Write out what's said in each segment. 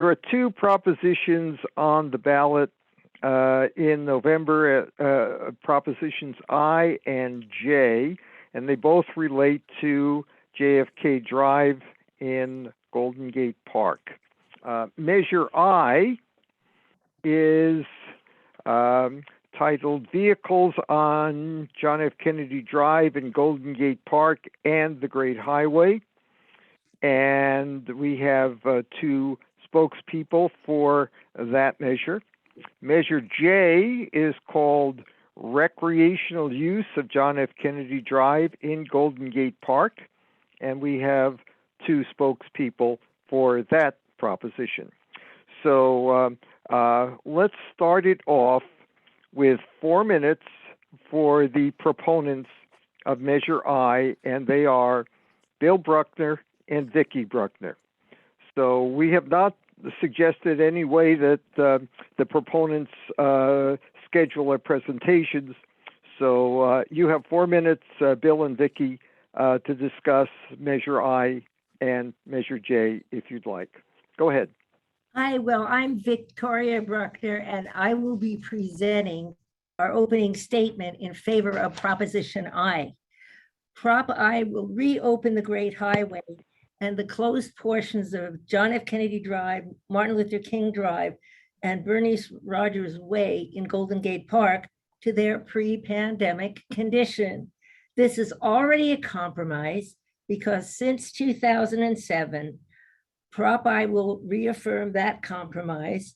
There are two propositions on the ballot in November, propositions I and J, and they both relate to JFK Drive in Golden Gate Park. Measure I is titled Vehicles on John F. Kennedy Drive in Golden Gate Park and the Great Highway. And we have two spokespeople for that measure. Measure J is called Recreational Use of John F. Kennedy Drive in Golden Gate Park, and we have two spokespeople for that proposition. So let's start it off with 4 minutes for the proponents of Measure I, and they are Bill Bruckner and Vicki Bruckner. So we have not suggested any way that the proponents schedule their presentations. So you have 4 minutes, Bill and Vicki, to discuss Measure I and Measure J, if you'd like. Go ahead. Hi, well, I'm Victoria Bruckner, and I will be presenting our opening statement in favor of Proposition I. Prop I will reopen the Great Highway and the closed portions of John F. Kennedy Drive, Martin Luther King Drive, and Bernice Rogers Way in Golden Gate Park to their pre-pandemic condition. This is already a compromise because since 2007, Prop I will reaffirm that compromise,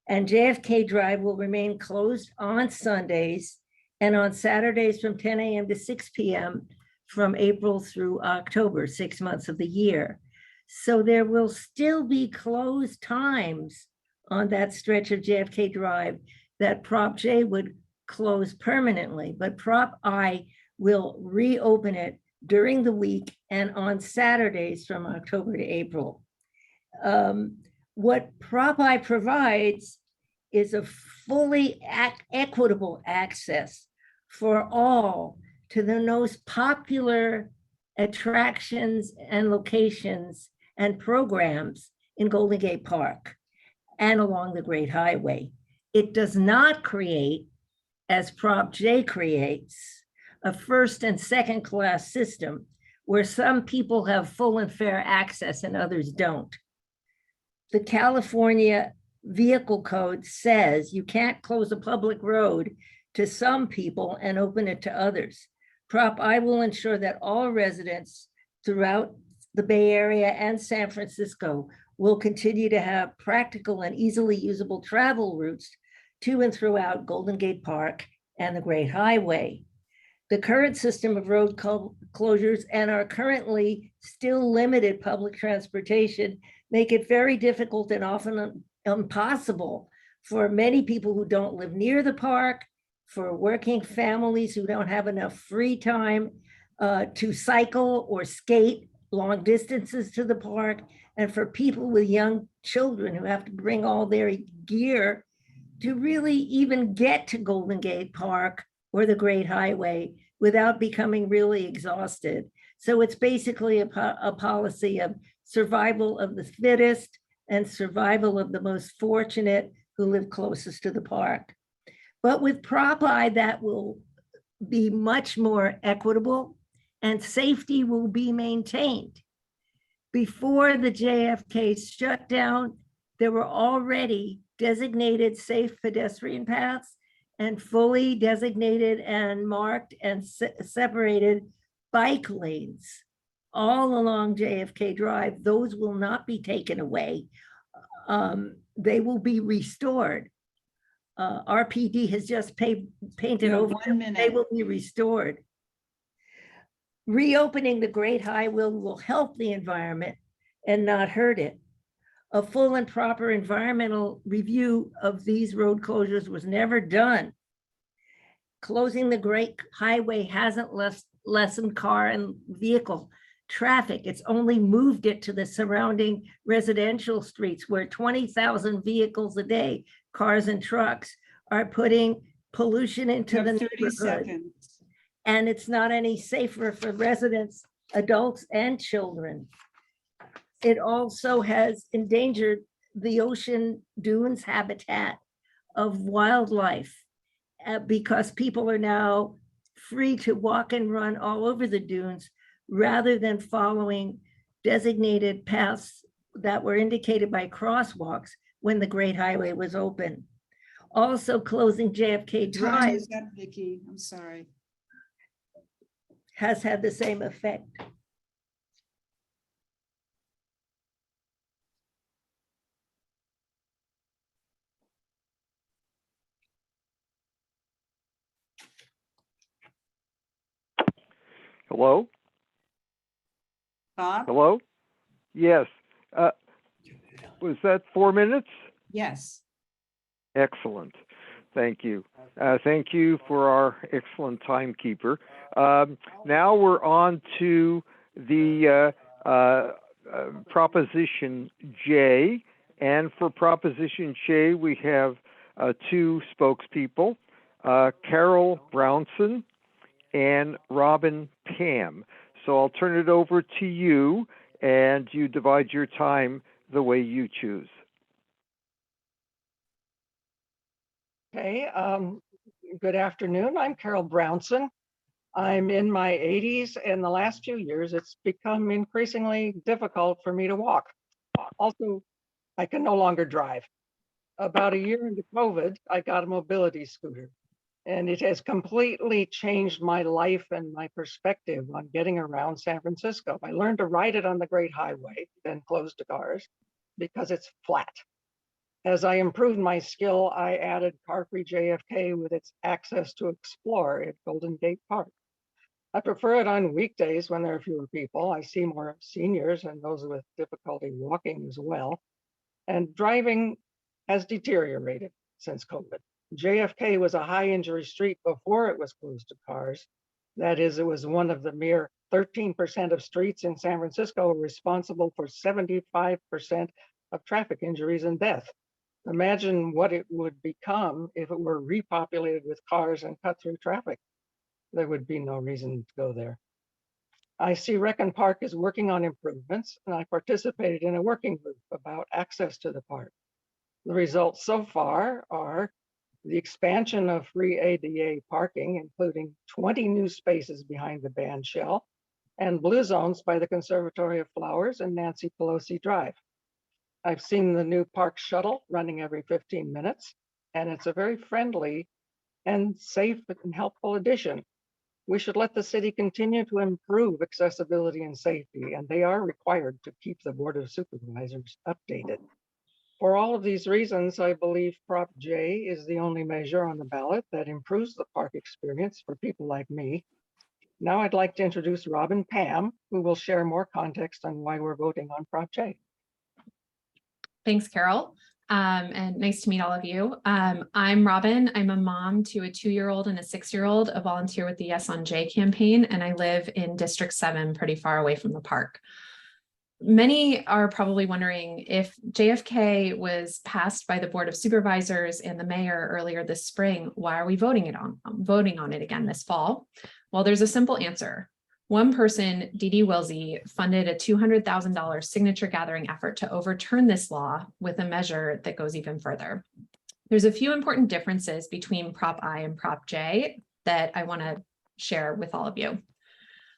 and JFK Drive will remain closed on Sundays and on Saturdays from 10 a.m. to 6 p.m. from April through October, 6 months of the year. So there will still be closed times on that stretch of JFK Drive that Prop J would close permanently, but Prop I will reopen it during the week and on Saturdays from October to April. What Prop I provides is a fully equitable access for all to the most popular attractions and locations and programs in Golden Gate Park and along the Great Highway. It does not create, as Prop J creates, a first and second class system where some people have full and fair access and others don't. The California Vehicle Code says you can't close a public road to some people and open it to others. Prop I will ensure that all residents throughout the Bay Area and San Francisco will continue to have practical and easily usable travel routes to and throughout Golden Gate Park and the Great Highway. The current system of road closures and our currently still limited public transportation make it very difficult and often impossible for many people who don't live near the park, for working families who don't have enough free time to cycle or skate long distances to the park, and for people with young children who have to bring all their gear to really even get to Golden Gate Park or the Great Highway without becoming really exhausted. So it's basically a policy of survival of the fittest and survival of the most fortunate who live closest to the park. But with Prop I, that will be much more equitable and safety will be maintained. Before the JFK shutdown, there were already designated safe pedestrian paths and fully designated and marked and separated bike lanes all along JFK Drive. Those will not be taken away. They will be restored. RPD has just painted over them. They will be restored. Reopening the Great Highway will help the environment and not hurt it. A full and proper environmental review of these road closures was never done. Closing the Great Highway hasn't lessened car and vehicle traffic. It's only moved it to the surrounding residential streets where 20,000 vehicles a day, cars and trucks, are putting pollution into the neighborhood. Seconds. And it's not any safer for residents, adults, and children. It also has endangered the ocean dunes habitat of wildlife, because people are now free to walk and run all over the dunes rather than following designated paths that were indicated by crosswalks when the Great Highway was open. Also, closing JFK Time Drive is up, Vicki. I'm sorry. has had the same effect. Hello? Bob? Hello? Yes. Was that 4 minutes? Yes. Excellent. Thank you. Thank you for our excellent timekeeper. Now we're on to the Proposition J. And for Proposition J, we have two spokespeople, Carol Brownson and Robin Pam. So I'll turn it over to you, and you divide your time the way you choose. Okay, good afternoon. I'm Carol Brownson. I'm in my 80s, and the last few years, it's become increasingly difficult for me to walk. Also, I can no longer drive. About a year into COVID, I got a mobility scooter, and it has completely changed my life and my perspective on getting around San Francisco. I learned to ride it on the Great Highway, then closed to cars, because it's flat. As I improved my skill, I added Car-Free JFK with its access to explore at Golden Gate Park. I prefer it on weekdays when there are fewer people. I see more seniors and those with difficulty walking as well. And driving has deteriorated since COVID. JFK was a high injury street before it was closed to cars. That is, it was one of the mere 13% of streets in San Francisco responsible for 75% of traffic injuries and death. Imagine what it would become if it were repopulated with cars and cut through traffic. There would be no reason to go there. I see Rec and Park is working on improvements, and I participated in a working group about access to the park. The results so far are the expansion of free ADA parking, including 20 new spaces behind the band shell, and blue zones by the Conservatory of Flowers and Nancy Pelosi Drive. I've seen the new park shuttle running every 15 minutes, and it's a very friendly and safe and helpful addition. We should let the city continue to improve accessibility and safety, and they are required to keep the Board of Supervisors updated. For all of these reasons, I believe Prop J is the only measure on the ballot that improves the park experience for people like me. Now I'd like to introduce Robin Pam, who will share more context on why we're voting on Prop J. Thanks, Carol. And nice to meet all of you. I'm Robin. I'm a mom to a 2-year-old and a 6-year-old, a volunteer with the Yes on J campaign, and I live in District 7, pretty far away from the park. Many are probably wondering, if JFK was passed by the Board of Supervisors and the mayor earlier this spring, why are we voting on it again this fall? Well, there's a simple answer. One person, Dee Dee Wilsey, funded a $200,000 signature gathering effort to overturn this law with a measure that goes even further. There's a few important differences between Prop I and Prop J that I want to share with all of you.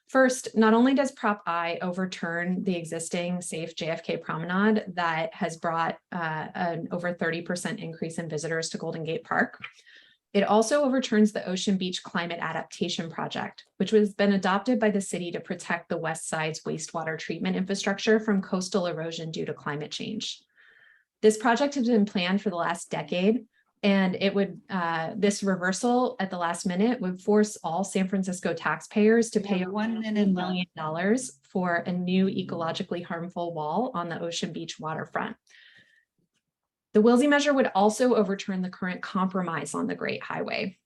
First, not only does Prop I overturn the existing safe JFK promenade that has brought an over 30% increase in visitors to Golden Gate Park, it also overturns the Ocean Beach Climate Adaptation Project, which has been adopted by the city to protect the West Side's wastewater treatment infrastructure from coastal erosion due to climate change. This project has been planned for the last decade, and it would this reversal at the last minute would force all San Francisco taxpayers to pay $1 million for a new ecologically harmful wall on the Ocean Beach waterfront. The Wilsey measure would also overturn the current compromise on the Great Highway.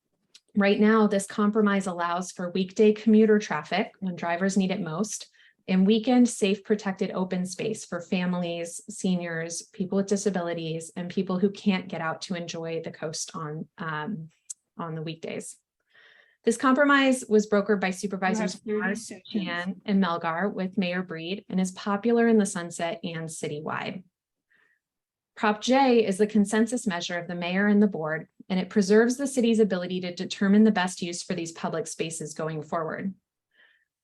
Right now, this compromise allows for weekday commuter traffic when drivers need it most, and weekend safe protected open space for families, seniors, people with disabilities, and people who can't get out to enjoy the coast on the weekdays. This compromise was brokered by Supervisors Chan and Melgar with Mayor Breed and is popular in the Sunset and citywide. Prop J is the consensus measure of the mayor and the board, and it preserves the city's ability to determine the best use for these public spaces going forward.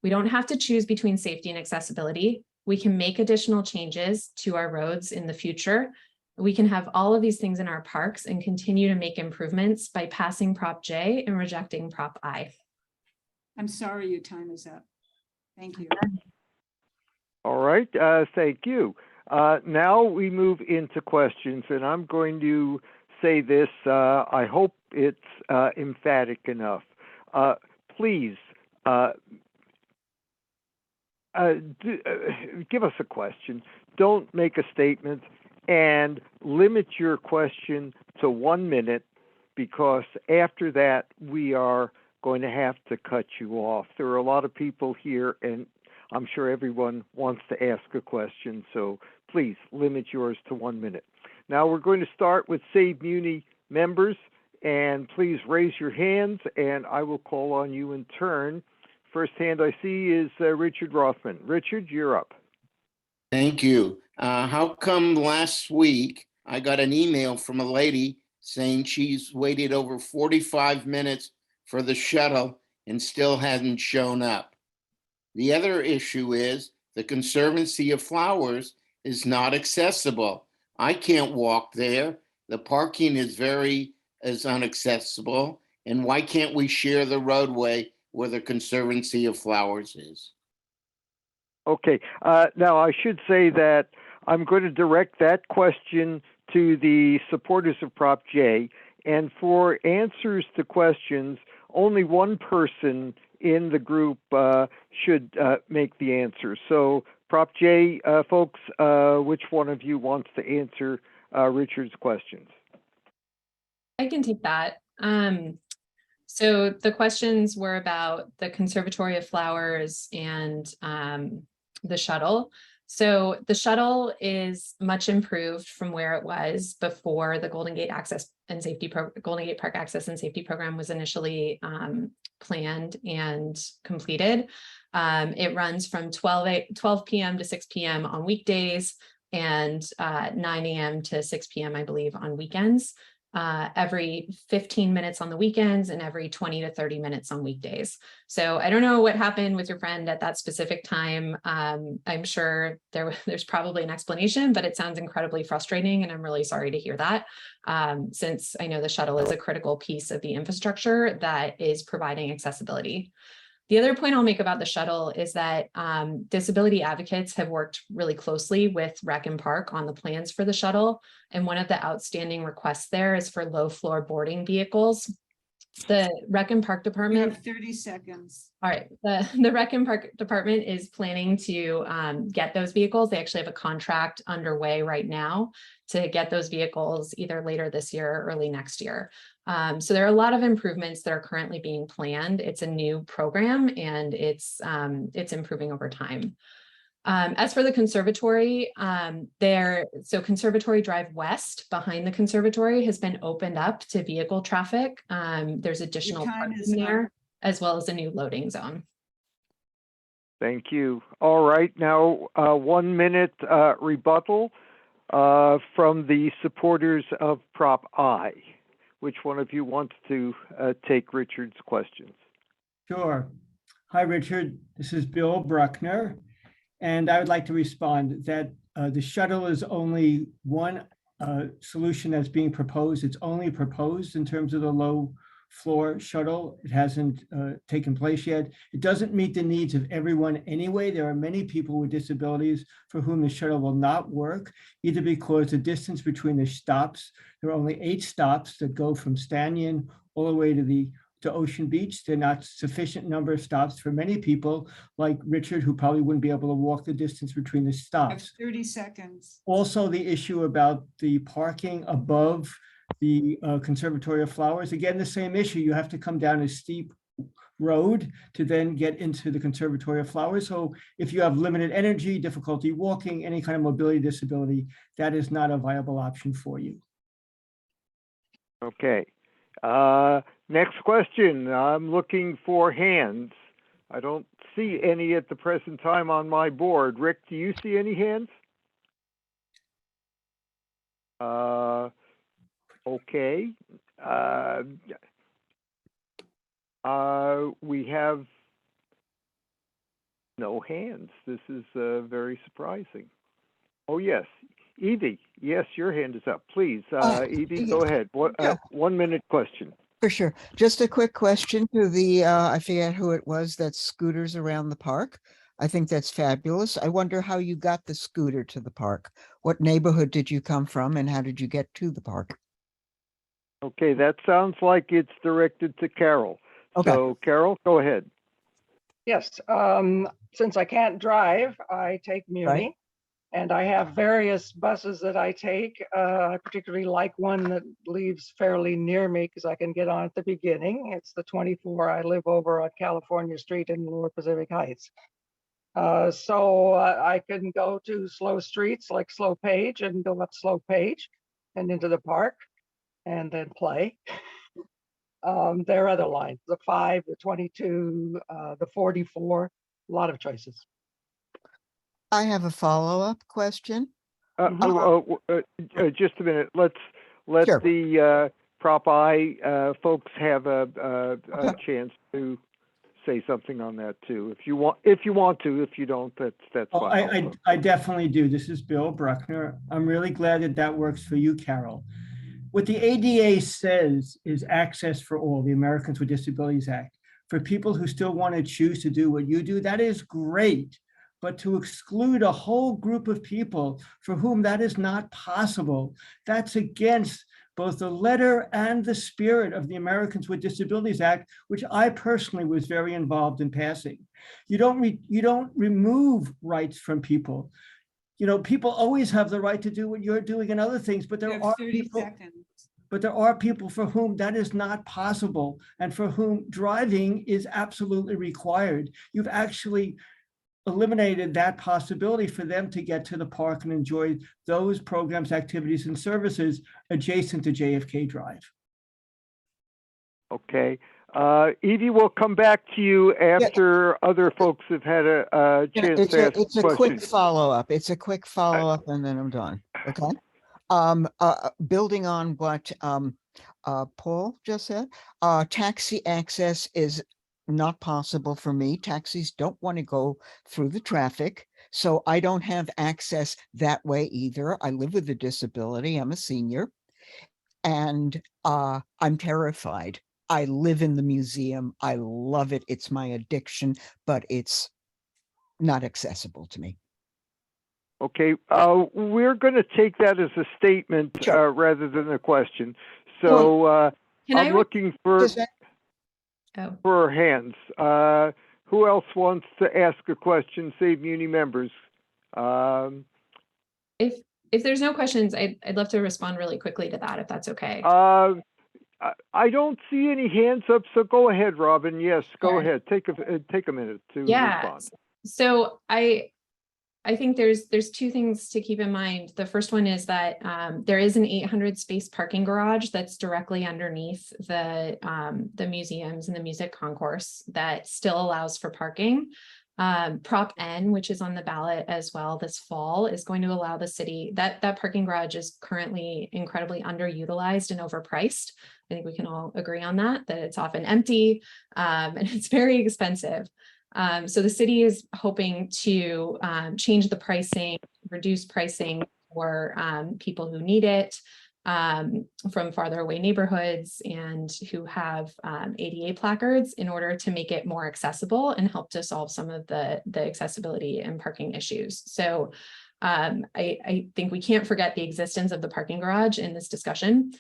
We don't have to choose between safety and accessibility. We can make additional changes to our roads in the future. We can have all of these things in our parks and continue to make improvements by passing Prop J and rejecting Prop I. I'm sorry, your time is up. Thank you. All right, thank you. Now we move into questions, and I'm going to say this, I hope it's emphatic enough. Please, give us a question. Don't make a statement, and limit your question to 1 minute, because after that, we are going to have to cut you off. There are a lot of people here, and I'm sure everyone wants to ask a question, so please limit yours to 1 minute. Now we're going to start with SaveMuni members, and please raise your hands, and I will call on you in turn. First hand I see is Richard Rothman. Richard, you're up. Thank you. How come last week I got an email from a lady saying she's waited over 45 minutes for the shuttle and still hasn't shown up? The other issue is the Conservancy of Flowers is not accessible. I can't walk there. The parking is inaccessible. And why can't we share the roadway where the Conservancy of Flowers is? Okay, now I should say that I'm going to direct that question to the supporters of Prop J, and for answers to questions, only one person in the group should make the answer. So Prop J folks, which one of you wants to answer Richard's questions? I can take that. So the questions were about the Conservatory of Flowers and the shuttle. So the shuttle is much improved from where it was before the Golden Gate Golden Gate Park Access and Safety Program was initially planned and completed. It runs from 12 p.m. to 6 p.m. on weekdays and 9 a.m. to 6 p.m. I believe on weekends. Every 15 minutes on the weekends and every 20 to 30 minutes on weekdays. So I don't know what happened with your friend at that specific time. I'm sure there's probably an explanation, but it sounds incredibly frustrating, and I'm really sorry to hear that, since I know the shuttle is a critical piece of the infrastructure that is providing accessibility. The other point I'll make about the shuttle is that disability advocates have worked really closely with Rec and Park on the plans for the shuttle. And one of the outstanding requests there is for low floor boarding vehicles. The Rec and Park You Department. have 30 seconds. All right, the Rec and Park Department is planning to get those vehicles. They actually have a contract underway right now to get those vehicles either later this year or early next year. So there are a lot of improvements that are currently being planned. It's a new program, and it's improving over time. As for the conservatory, so Conservatory Drive West behind the conservatory has been opened up to vehicle traffic. There's additional time is parking there, up. as well as a new loading zone. Thank you. All right, now 1 minute rebuttal from the supporters of Prop I. Which one of you wants to take Richard's questions? Sure. Hi, Richard. This is Bill Bruckner. And I would like to respond that the shuttle is only one solution that's being proposed. It's only proposed in terms of the low floor shuttle. It hasn't taken place yet. It doesn't meet the needs of everyone anyway. There are many people with disabilities for whom the shuttle will not work, either because the distance between the stops, there are only 8 stops that go from Stanyan all the way to Ocean Beach. They're not sufficient number of stops for many people like Richard, who probably wouldn't be able to walk the distance between the You have stops. 30 seconds. Also, the issue about the parking above the Conservatory of Flowers, again, the same issue. You have to come down a steep road to then get into the Conservatory of Flowers. So if you have limited energy, difficulty walking, any kind of mobility disability, that is not a viable option for you. Okay. Next question. I'm looking for hands. I don't see any at the present time on my board. Rick, do you see any hands? Okay. We have no hands. This is very surprising. Oh, yes. Evie, yes, your hand is up. Please, Evie, go ahead. What, Yeah. 1 minute question. For sure. Just a quick question to the, I forget who it was that scooters around the park. I think that's fabulous. I wonder how you got the scooter to the park. What neighborhood did you come from and how did you get to the park? Okay, that sounds like it's directed to Carol. Okay. So, Carol, go ahead. Yes, since I can't drive, I take Muni. Right. And I have various buses that I take. I particularly like one that leaves fairly near me because I can get on at the beginning. It's the 24. I live over on California Street in Lower Pacific Heights. So I can go to slow streets like Slow Page and go up Slow Page and into the park and then play. There are other lines, the 5, the 22, the 44, a lot of choices. I have a follow-up question. Just a minute. Let Sure. the Prop I folks have a Okay. chance to say something on that too. If you want to. If you don't, that's Oh, fine. I definitely do. This is Bill Bruckner. I'm really glad that that works for you, Carol. What the ADA says is access for all, the Americans with Disabilities Act. For people who still want to choose to do what you do, that is great. But to exclude a whole group of people for whom that is not possible, that's against both the letter and the spirit of the Americans with Disabilities Act, which I personally was very involved in passing. You don't remove rights from people. You know, people always have the right to do what you're doing and other things, but You there have are 30 people, seconds. but there are people for whom that is not possible and for whom driving is absolutely required. You've actually eliminated that possibility for them to get to the park and enjoy those programs, activities, and services adjacent to JFK Drive. Okay. Evie, we'll come back to you after other folks have had a chance to ask It's a quick questions. follow-up. It's a quick follow-up and then I'm done. Okay. Building on what Paul just said, taxi access is not possible for me. Taxis don't want to go through the traffic, so I don't have access that way either. I live with a disability. I'm a senior, and I'm terrified. I live in the museum. I love it. It's my addiction, but it's not accessible to me. Okay, we're going to take that as a statement Sure. rather than a question. So I'm looking for hands. Who else wants to ask a question? SaveMuni members. If there's no questions, I'd love to respond really quickly to that, if that's okay. I don't see any hands up, so go ahead, Robin. Yes, go Sure. ahead. Take a minute to Yeah. respond. So I think there's two things to keep in mind. The first one is that there is an 800 space parking garage that's directly underneath the museums and the music concourse that still allows for parking. Prop N, which is on the ballot as well this fall, is going to allow the city, that parking garage is currently incredibly underutilized and overpriced. I think we can all agree on that it's often empty and it's very expensive. So the city is hoping to change the pricing, reduce pricing for people who need it from farther away neighborhoods and who have ADA placards in order to make it more accessible and help to solve some of the accessibility and parking issues. So I think we can't forget the existence of the parking garage in this discussion.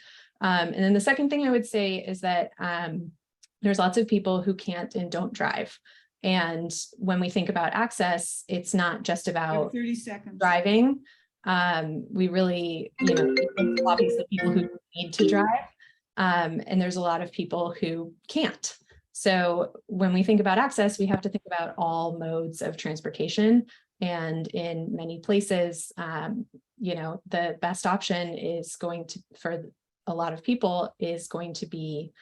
And then the second thing I would say is that there's lots of people who can't and don't drive. And when we think about access, it's not just You have about 30 seconds. driving. We really, obviously people who need to drive. And there's a lot of people who can't. So when we think about access, we have to think about all modes of transportation. And in many places, the best option is going to, for a lot of people, is going to be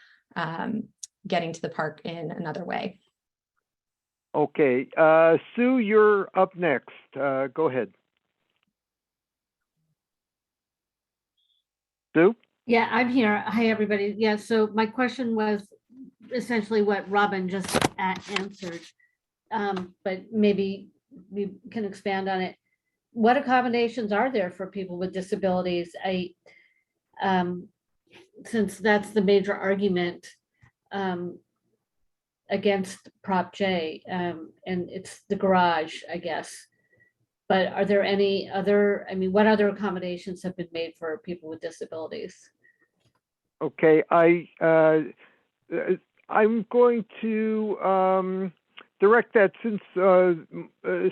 getting to the park in another way. Okay, Sue, you're up next. Go ahead. Sue? Yeah, I'm here. Hi, everybody. Yeah, so my question was essentially what Robin just answered. But maybe we can expand on it. What accommodations are there for people with disabilities? Since that's the major argument against Prop J, and it's the garage, I guess. But are there any other, I mean, what other accommodations have been made for people with disabilities? Okay, I'm going to direct that since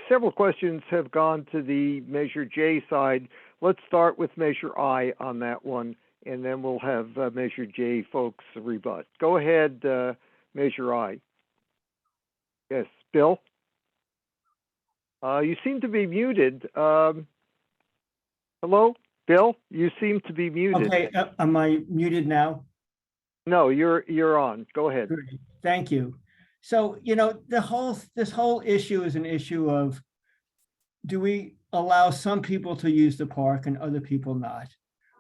several questions have gone to the Measure J side. Let's start with Measure I on that one, and then we'll have Measure J folks rebut. Go ahead, Measure I. Yes, Bill? You seem to be muted. Hello, Bill? You seem to be muted. Okay, am I muted now? No, you're on. Go ahead. Great, thank you. So, you know, this whole issue is an issue of, do we allow some people to use the park and other people not?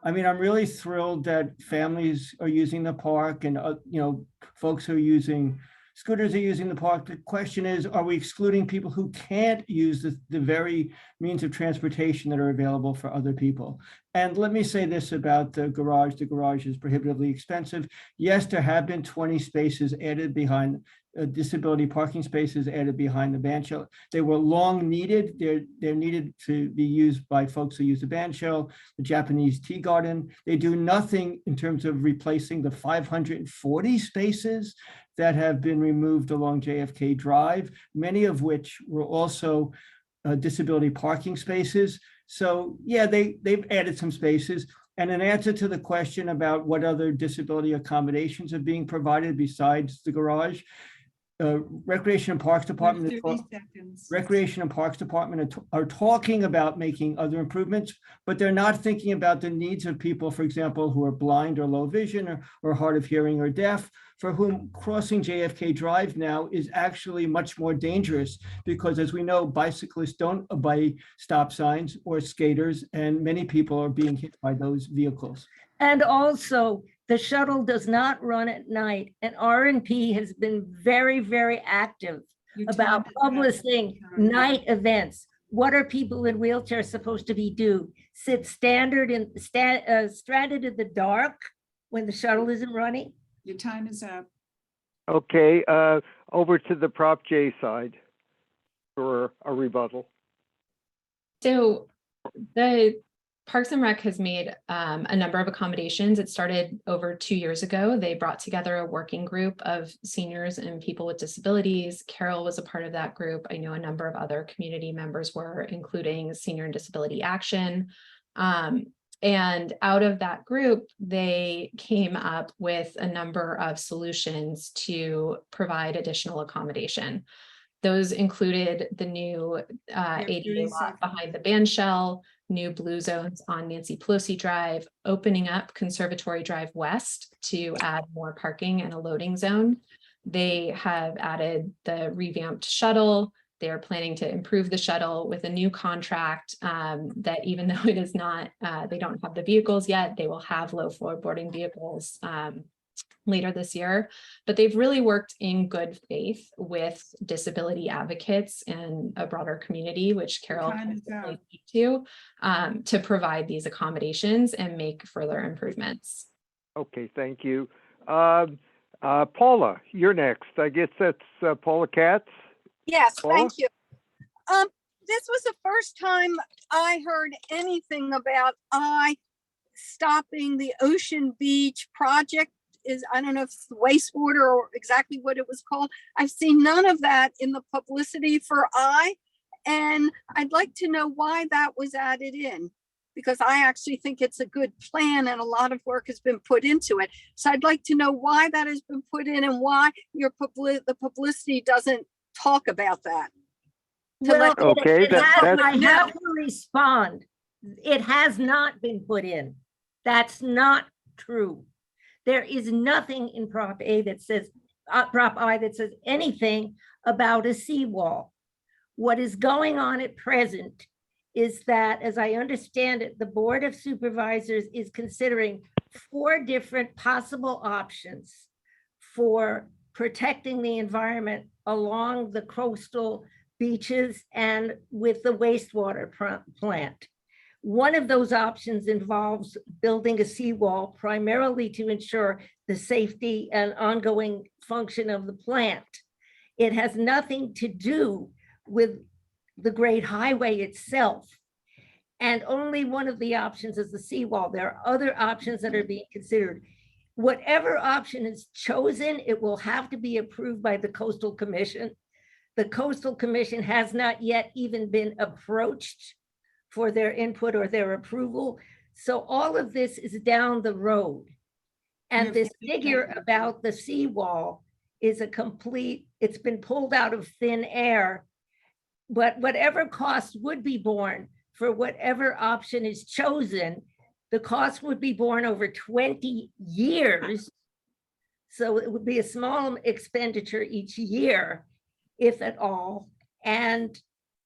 I mean, I'm really thrilled that families are using the park and, you know, folks who are using scooters are using the park. The question is, are we excluding people who can't use the very means of transportation that are available for other people? And let me say this about the garage. The garage is prohibitively expensive. Yes, there have been 20 spaces added behind disability parking spaces added behind the band shell. They were long needed. They're needed to be used by folks who use the band shell, the Japanese tea garden. They do nothing in terms of replacing the 540 spaces that have been removed along JFK Drive, many of which were also disability parking spaces. So yeah, they've added some spaces. And in answer to the question about what other disability accommodations are being provided besides the garage, Recreation and Parks Department, are talking about making other improvements, but they're not thinking about the needs of people, for example, who are blind or low vision or hard of hearing or deaf, for whom crossing JFK Drive now is actually much more dangerous because, as we know, bicyclists don't obey stop signs or skaters, and many people are being hit by those vehicles. And also, the shuttle does not run at night, and RNP has been very, very active about publishing night events. What are people in wheelchairs supposed to be do? Sit stranded in the dark when the shuttle isn't running? Your time is up. Okay, over to the Prop J side for a rebuttal. So the Parks and Rec has made a number of accommodations. It started over 2 years ago. They brought together a working group of seniors and people with disabilities. Carol was a part of that group. I know a number of other community members were, including Senior and Disability Action. And out of that group, they came up with a number of solutions to provide additional accommodation. Those included the new ADA lot behind the band shell, new blue zones on Nancy Pelosi Drive, opening up Conservatory Drive West to add more parking and a loading zone. They have added the revamped shuttle. They are planning to improve the shuttle with a new contract that, even though it is not, they don't have the vehicles yet, they will have low floorboarding vehicles later this year. But they've really worked in good faith with disability advocates and a broader community, which Carol can speak to provide these accommodations and make further improvements. Okay, thank you. Paula, you're next. I guess that's Paula Katz. Yes, Paula? thank you. This was the first time I heard anything about stopping the Ocean Beach project. I don't know if it's wastewater or exactly what it was called. I've seen none of that in the publicity for and I'd like to know why that was added in, because I actually think it's a good plan and a lot of work has been put into it. So I'd like to know why that has been put in and why the publicity doesn't talk about that. Well, okay, I have to respond. It has not been put in. That's not true. There is nothing in Prop I that says anything about a seawall. What is going on at present is that, as I understand it, the Board of Supervisors is considering 4 different possible options for protecting the environment along the coastal beaches and with the wastewater plant. One of those options involves building a seawall primarily to ensure the safety and ongoing function of the plant. It has nothing to do with the Great Highway itself. And only one of the options is the seawall. There are other options that are being considered. Whatever option is chosen, it will have to be approved by the Coastal Commission. The Coastal Commission has not yet even been approached for their input or their approval. So all of this is down the road. And this figure about the seawall is it's been pulled out of thin air. But whatever cost would be borne for whatever option is chosen, the cost would be borne over 20 years. So it would be a small expenditure each year, if at all. And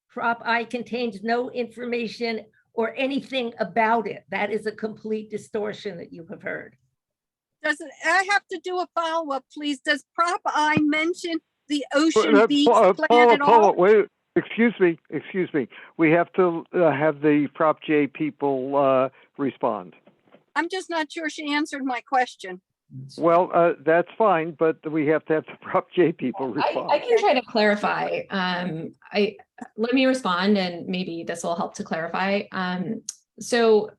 Prop I contains no information or anything about it. That is a complete distortion that you have heard. I have to do a follow-up, please? Does Prop I mention the Ocean Beach Paula, plan at all? wait, excuse me. We have to have the Prop J people respond. I'm just not sure she answered my question. Well, that's fine, but we have to have the Prop J people respond. I can try to clarify. Let me respond, and maybe this will help to clarify. So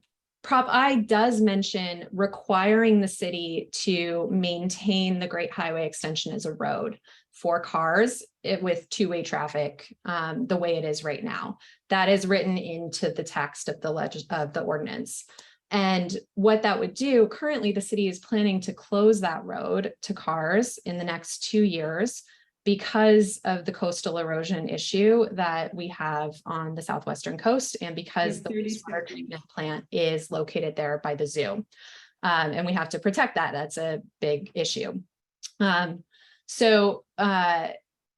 Prop I does mention requiring the city to maintain the Great Highway extension as a road for cars with two-way traffic, the way it is right now. That is written into the text of the ordinance. And what that would do, currently the city is planning to close that road to cars in the next 2 years because of the coastal erosion issue that we have on the southwestern coast, and because the wastewater treatment plant is located there by the zoo. And we have to protect that. That's a big issue. So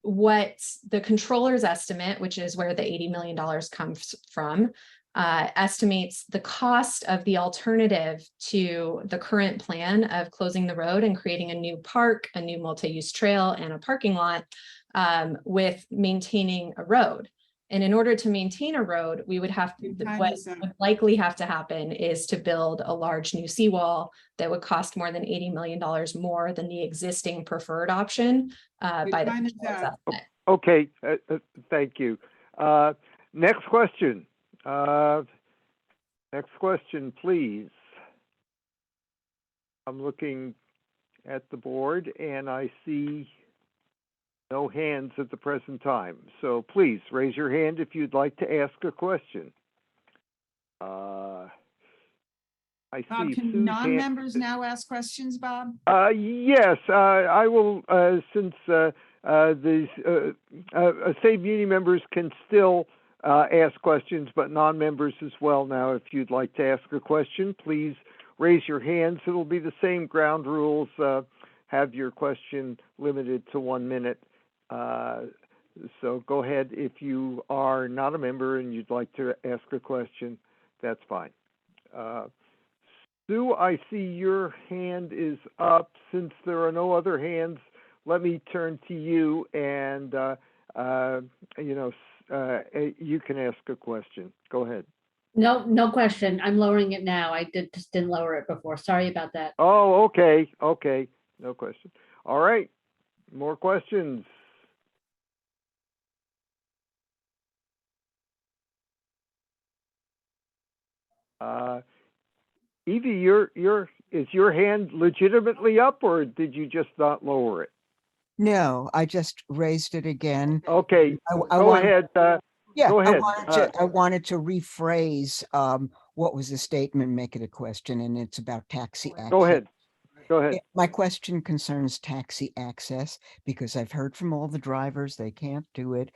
what the controller's estimate, which is where the $80 million comes from, estimates the cost of the alternative to the current plan of closing the road and creating a new park, a new multi-use trail, and a parking lot with maintaining a road. And in order to maintain a road, we would have to, what would likely have to happen is to build a large new seawall that would cost more than $80 million more than the existing preferred option by the controller's estimate. Okay, thank you. Next question. Next question, please. I'm looking at the board and I see no hands at the present time. So please raise your hand if you'd like to ask a question. I Bob, see can non-members now ask questions, Bob? Yes, I will, since these SaveMuni members can still ask questions, but non-members as well. Now, if you'd like to ask a question, please raise your hands. It'll be the same ground rules. Have your question limited to 1 minute. So go ahead. If you are not a member and you'd like to ask a question, that's fine. Sue, I see your hand is up. Since there are no other hands, let me turn to you and, you can ask a question. Go ahead. No question. I'm lowering it now. I just didn't lower it before. Sorry about that. Oh, okay. Okay. No question. All right. More questions. Evie, is your hand legitimately up, or did you just not lower it? No, I just raised it again. Okay, I go ahead. Yeah, go ahead. I wanted to rephrase what was the statement, make it a question, and it's about taxi access. Go ahead. Go ahead. My question concerns taxi access because I've heard from all the drivers they can't do it.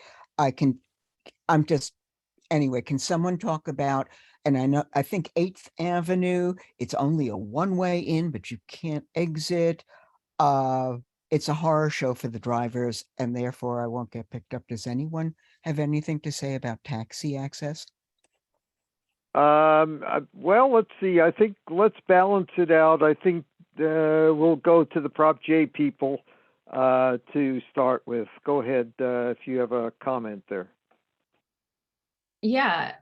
Anyway, can someone talk about, and I think 8th Avenue, it's only a one-way in, but you can't exit. It's a horror show for the drivers, and therefore I won't get picked up. Does anyone have anything to say about taxi access? Well, let's see. I think let's balance it out. I think we'll go to the Prop J people to start with. Go ahead if you have a comment there. Yeah,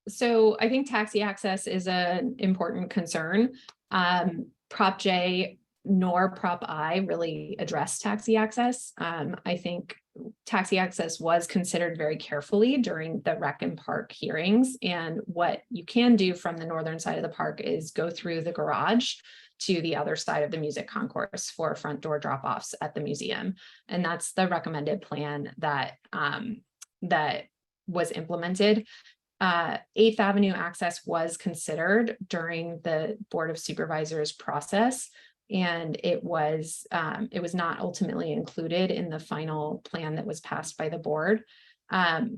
so I think taxi access is an important concern. Prop J nor Prop I really address taxi access. I think taxi access was considered very carefully during the Rec and Park hearings. And what you can do from the northern side of the park is go through the garage to the other side of the music concourse for front door drop-offs at the museum. And that's the recommended plan that that was implemented. 8th Avenue access was considered during the Board of Supervisors process, and it was not ultimately included in the final plan that was passed by the board. I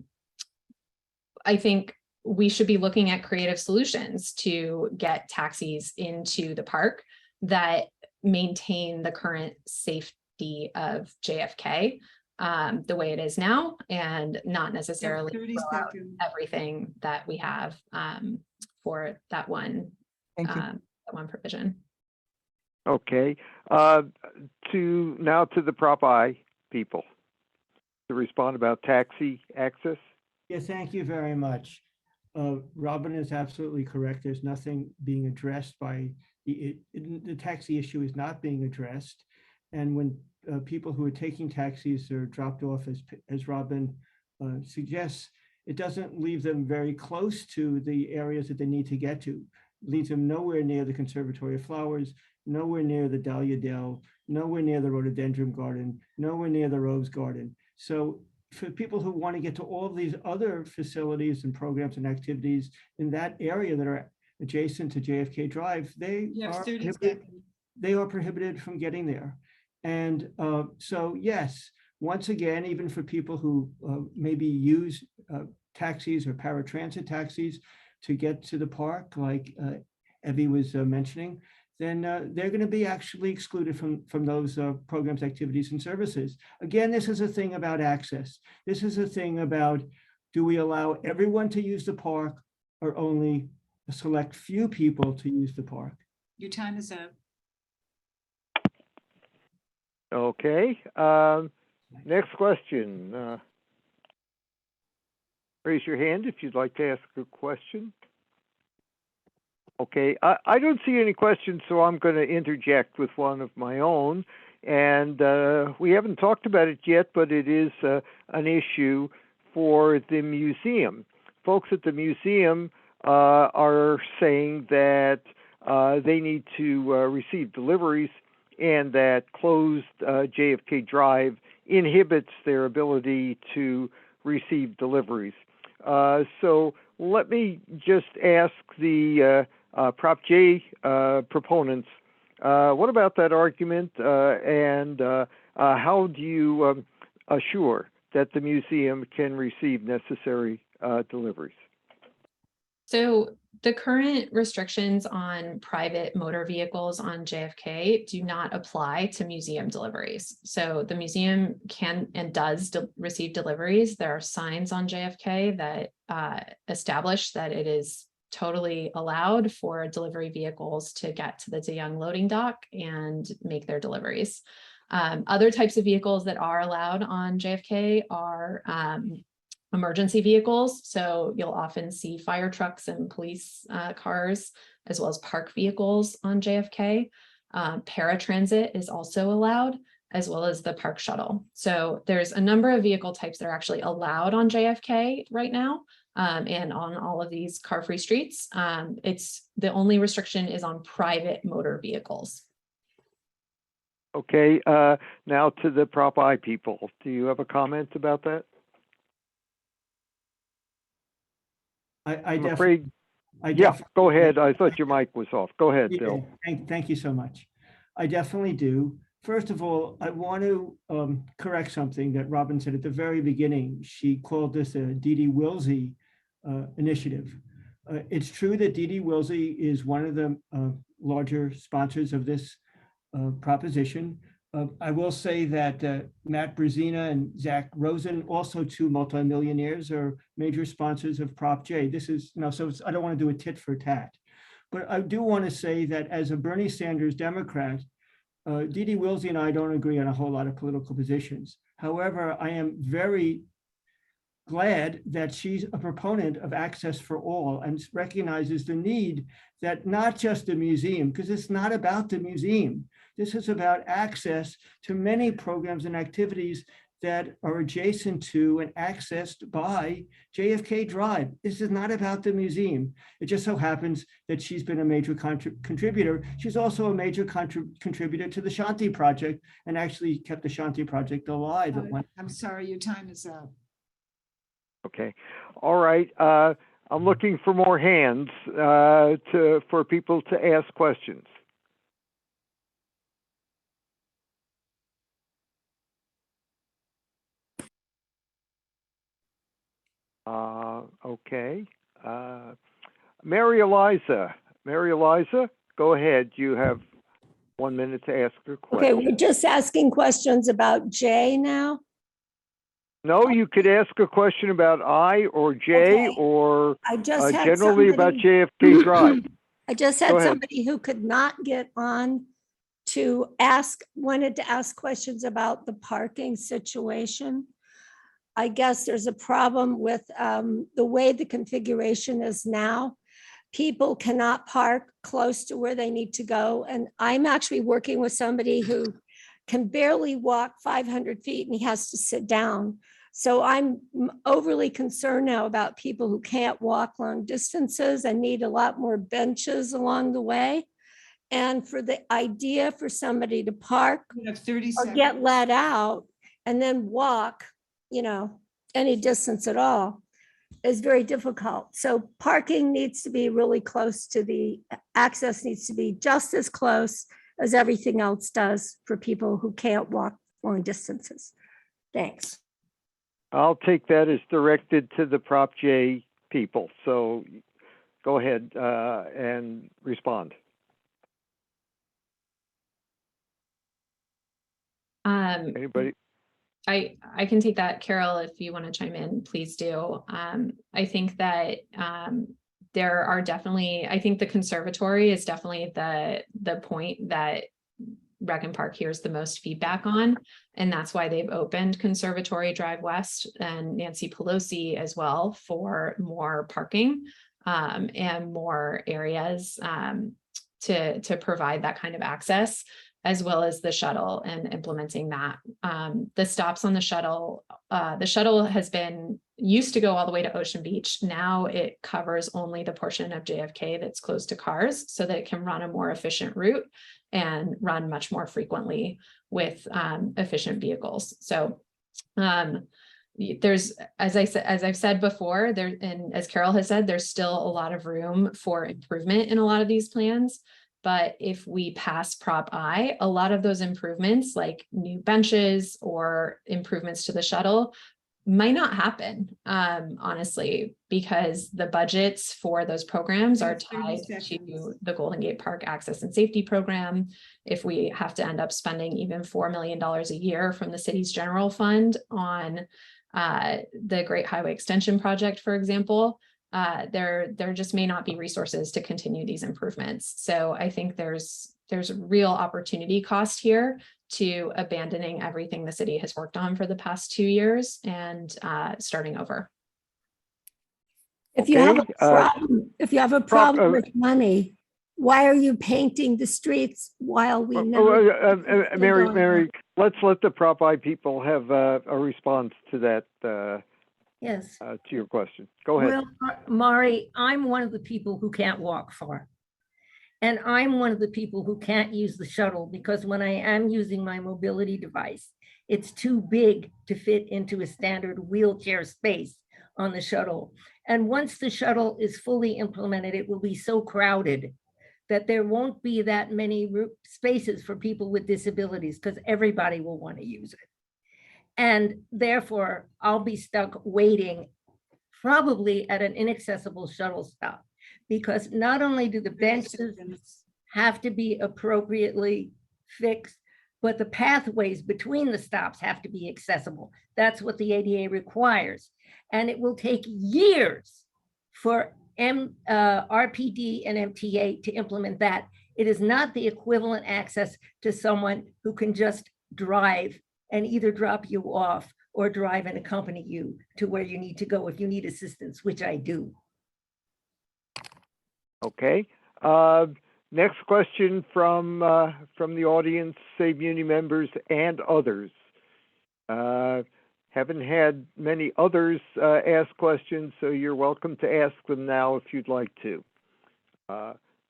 think we should be looking at creative solutions to get taxis into the park that maintain the current safety of JFK the way it is now, and not necessarily 30 throw out seconds. everything that we have for that one that one provision. Okay. To the Prop I people to respond about taxi access. Yeah, thank you very much. Robin is absolutely correct. There's nothing being addressed by the taxi issue is not being addressed. And when people who are taking taxis are dropped off, as Robin suggests, it doesn't leave them very close to the areas that they need to get to. It leaves them nowhere near the Conservatory of Flowers, nowhere near the Dahlia Dell, nowhere near the Rhododendron Garden, nowhere near the Rose Garden. So for people who want to get to all of these other facilities and programs and activities in that area that are adjacent to JFK Drive, they are prohibited from getting there. And so, yes, once again, even for people who maybe use taxis or paratransit taxis to get to the park, like Evie was mentioning, then they're going to be actually excluded from those programs, activities, and services. Again, this is a thing about access. This is a thing about, do we allow everyone to use the park or only a select few people to use the park? Your time is up. Okay. Next question. Raise your hand if you'd like to ask a question. Okay, I don't see any questions, so I'm going to interject with one of my own. And we haven't talked about it yet, but it is an issue for the museum. Folks at the museum are saying that they need to receive deliveries, and that closed JFK Drive inhibits their ability to receive deliveries. So let me just ask the Prop J proponents, what about that argument, and how do you assure that the museum can receive necessary deliveries? So the current restrictions on private motor vehicles on JFK do not apply to museum deliveries. So the museum can and does receive deliveries. There are signs on JFK that establish that it is totally allowed for delivery vehicles to get to the De Young loading dock and make their deliveries. Other types of vehicles that are allowed on JFK are emergency vehicles. So you'll often see fire trucks and police cars, as well as park vehicles on JFK. Paratransit is also allowed, as well as the park shuttle. So there's a number of vehicle types that are actually allowed on JFK right now, and on all of these car-free streets. It's the only restriction is on private motor vehicles. Okay, now to the Prop I people. Do you have a comment about that? I'm afraid. Go ahead. I thought your mic was off. Go ahead, Bill. Thank you so much. I definitely do. First of all, I want to correct something that Robin said at the very beginning. She called this a D.D. Wilsey initiative. It's true that D.D. Wilsey is one of the larger sponsors of this proposition. I will say that Matt Brzezina and Zach Rosen, also two multimillionaires, are major sponsors of Prop J. This is, so I don't want to do a tit for tat. But I do want to say that as a Bernie Sanders Democrat, Dee Dee Wilsey and I don't agree on a whole lot of political positions. However, I am very glad that she's a proponent of access for all and recognizes the need that not just the museum, because it's not about the museum. This is about access to many programs and activities that are adjacent to and accessed by JFK Drive. This is not about the museum. It just so happens that she's been a major contributor. She's also a major contributor to the Shanti Project and actually kept the Shanti Project alive. I'm sorry, your time is up. Okay. All right. I'm looking for more hands for people to ask questions. Okay. Mary Eliza, go ahead. You have 1 minute to ask your question. Okay, we're just asking questions about Jay now. No, you could ask a question about I or J, Okay. or I just had generally about somebody- JFK Drive. I just Go had ahead. somebody who could not get on to wanted to ask questions about the parking situation. I guess there's a problem with the way the configuration is now. People cannot park close to where they need to go. And I'm actually working with somebody who can barely walk 500 feet and he has to sit down. So I'm overly concerned now about people who can't walk long distances and need a lot more benches along the way. And for the idea for somebody to park You have 30 or seconds. get let out and then walk, any distance at all is very difficult. So parking needs to be really close to access needs to be just as close as everything else does for people who can't walk long distances. Thanks. I'll take that as directed to the Prop J people. So go ahead and respond. Anybody? I can take that, Carol, if you want to chime in, please do. I think that there are definitely, I think the conservatory is definitely the point that Rec and Park hears the most feedback on. And that's why they've opened Conservatory Drive West and Nancy Pelosi as well for more parking and more areas to provide that kind of access, as well as the shuttle and implementing that. The stops on the shuttle has been used to go all the way to Ocean Beach. Now it covers only the portion of JFK that's close to cars so that it can run a more efficient route and run much more frequently with efficient vehicles. So there's, as I've said before, and as Carol has said, there's still a lot of room for improvement in a lot of these plans. But if we pass Prop I, a lot of those improvements, like new benches or improvements to the shuttle, might not happen, honestly, because the budgets for those programs are tied to the Golden Gate Park Access and Safety Program. If we have to end up spending even $4 million a year from the city's general fund on the Great Highway Extension Project, for example, there just may not be resources to continue these improvements. So I think there's real opportunity cost here to abandoning everything the city has worked on for the past 2 years and starting over. If you have a problem with money, why are you painting the streets while we know? Mary, let's let the Prop I people have a response to that. Yes. To your question. Go ahead. Well, Mari, I'm one of the people who can't walk far. And I'm one of the people who can't use the shuttle because when I am using my mobility device, it's too big to fit into a standard wheelchair space on the shuttle. And once the shuttle is fully implemented, it will be so crowded that there won't be that many spaces for people with disabilities because everybody will want to use it. And therefore, I'll be stuck waiting probably at an inaccessible shuttle stop because not only do the benches have to be appropriately fixed, but the pathways between the stops have to be accessible. That's what the ADA requires. And it will take years for RPD and MTA to implement that. It is not the equivalent access to someone who can just drive and either drop you off or drive and accompany you to where you need to go if you need assistance, which I do. Okay. Next question from the audience, SaveMuni members and others. Haven't had many others ask questions, so you're welcome to ask them now if you'd like to.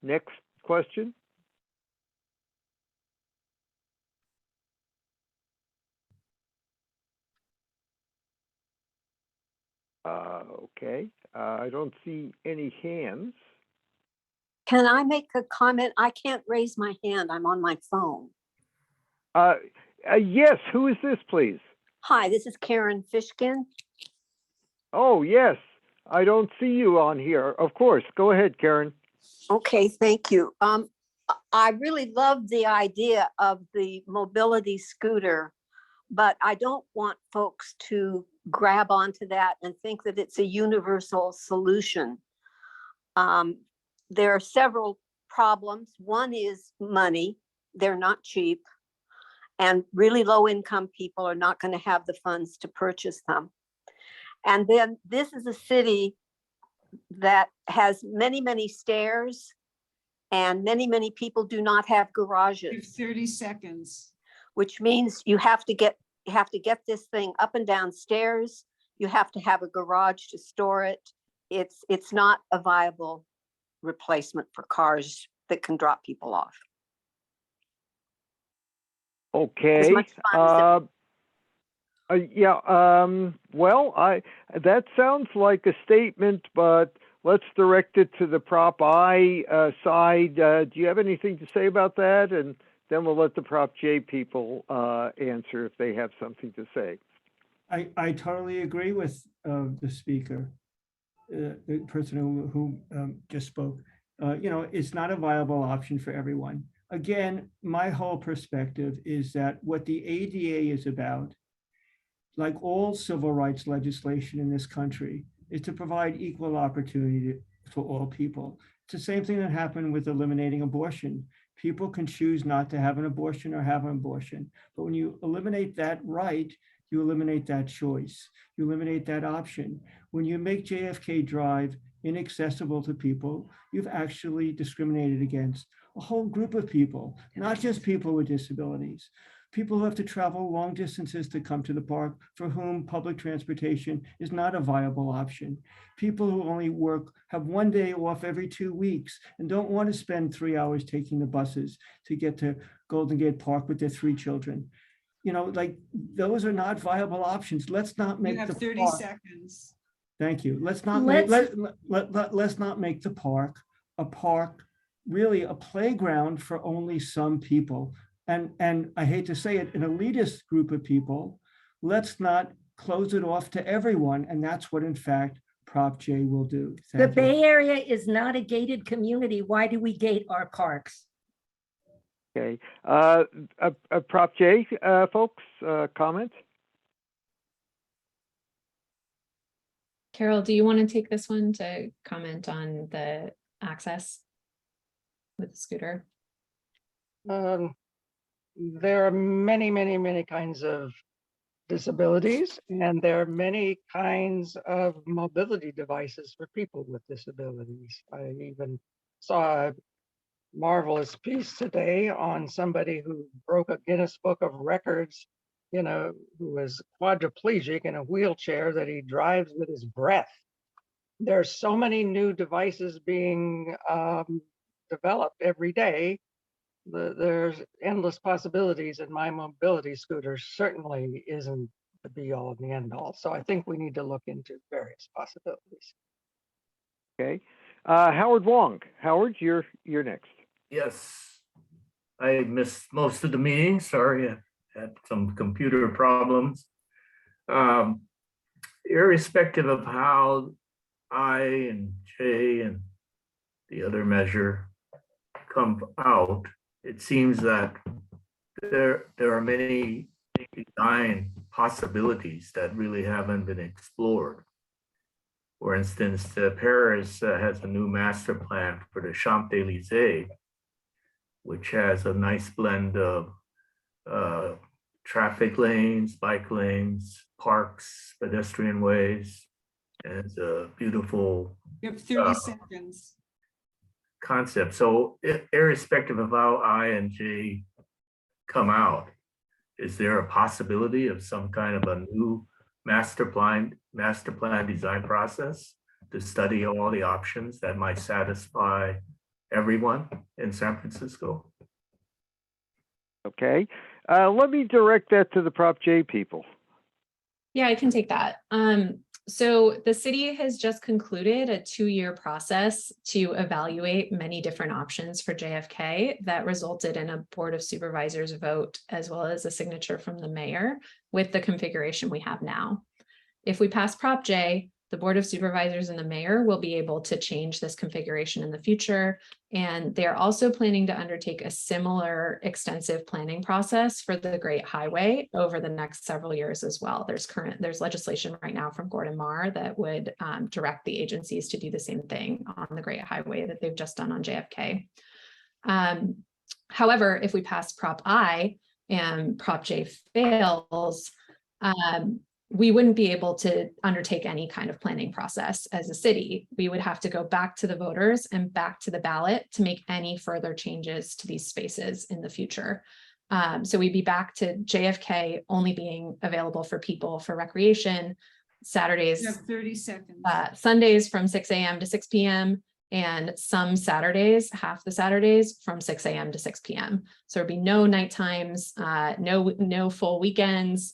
Next question. Okay, I don't see any hands. Can I make a comment? I can't raise my hand. I'm on my phone. Yes, who is this, please? Hi, this is Karen Fishkin. Oh, yes, I don't see you on here. Of course, go ahead, Karen. Okay, thank you. I really love the idea of the mobility scooter, but I don't want folks to grab onto that and think that it's a universal solution. There are several problems. One is money. They're not cheap. And really low income people are not going to have the funds to purchase them. And then this is a city that has many, many stairs, and many, many people do not have You have garages, 30 seconds. which means you have to get this thing up and down stairs. You have to have a garage to store it. It's not a viable replacement for cars that can drop people off. Okay. much fun as Well, that sounds like a statement, but let's direct it to the Prop I side. Do you have anything to say about that? And then we'll let the Prop J people answer if they have something to say. I totally agree with the speaker, the person who just spoke. It's not a viable option for everyone. Again, my whole perspective is that what the ADA is about, like all civil rights legislation in this country, is to provide equal opportunity for all people. It's the same thing that happened with eliminating abortion. People can choose not to have an abortion or have an abortion. But when you eliminate that right, you eliminate that choice. You eliminate that option. When you make JFK Drive inaccessible to people, you've actually discriminated against a whole group of people, not just people with disabilities. People who have to travel long distances to come to the park, for whom public transportation is not a viable option. People who only have one day off every 2 weeks and don't want to spend 3 hours taking the buses to get to Golden Gate Park with their 3 children. Those are not viable options. Let's not make You have the 30 park. seconds. Thank you. Let's not make the park a park, really a playground for only some people. And I hate to say it, an elitist group of people. Let's not close it off to everyone. And that's what, in fact, Prop J will do. The Thank you. Bay Area is not a gated community. Why do we gate our parks? Okay. Prop J, folks, comment? Carol, do you want to take this one to comment on the access with the scooter? There are many, many, many kinds of disabilities, and there are many kinds of mobility devices for people with disabilities. I even saw a marvelous piece today on somebody who broke a Guinness Book of Records, who was quadriplegic in a wheelchair that he drives with his breath. There's so many new devices being developed every day. There's endless possibilities, and my mobility scooter certainly isn't the be all and the end all. So I think we need to look into various possibilities. Okay. Howard Wong. Howard, you're next. Yes, I missed most of the meeting. Sorry, I had some computer problems. Irrespective of how I and J and the other measure come out, it seems that there are many design possibilities that really haven't been explored. For instance, Paris has a new master plan for the Champs-Élysées, which has a nice blend of traffic lanes, bike lanes, parks, pedestrian ways, and it's a beautiful You have 30 seconds. concept. So irrespective of how I and J come out, is there a possibility of some kind of a new master plan design process to study all the options that might satisfy everyone in San Francisco? Okay, let me direct that to the Prop J people. Yeah, I can take that. So the city has just concluded a 2-year process to evaluate many different options for JFK that resulted in a Board of Supervisors vote, as well as a signature from the mayor with the configuration we have now. If we pass Prop J, the Board of Supervisors and the mayor will be able to change this configuration in the future. And they're also planning to undertake a similar extensive planning process for the Great Highway over the next several years as well. There's legislation right now from Gordon Marr that would direct the agencies to do the same thing on the Great Highway that they've just done on JFK. However, if we pass Prop I and Prop J fails, we wouldn't be able to undertake any kind of planning process as a city. We would have to go back to the voters and back to the ballot to make any further changes to these spaces in the future. So we'd be back to JFK only being available for people for recreation, Saturdays, You have 30 seconds. Sundays from 6 a.m. to 6 p.m. and some Saturdays, half the Saturdays from 6 a.m. to 6 p.m. So there'd be no night times, no full weekends,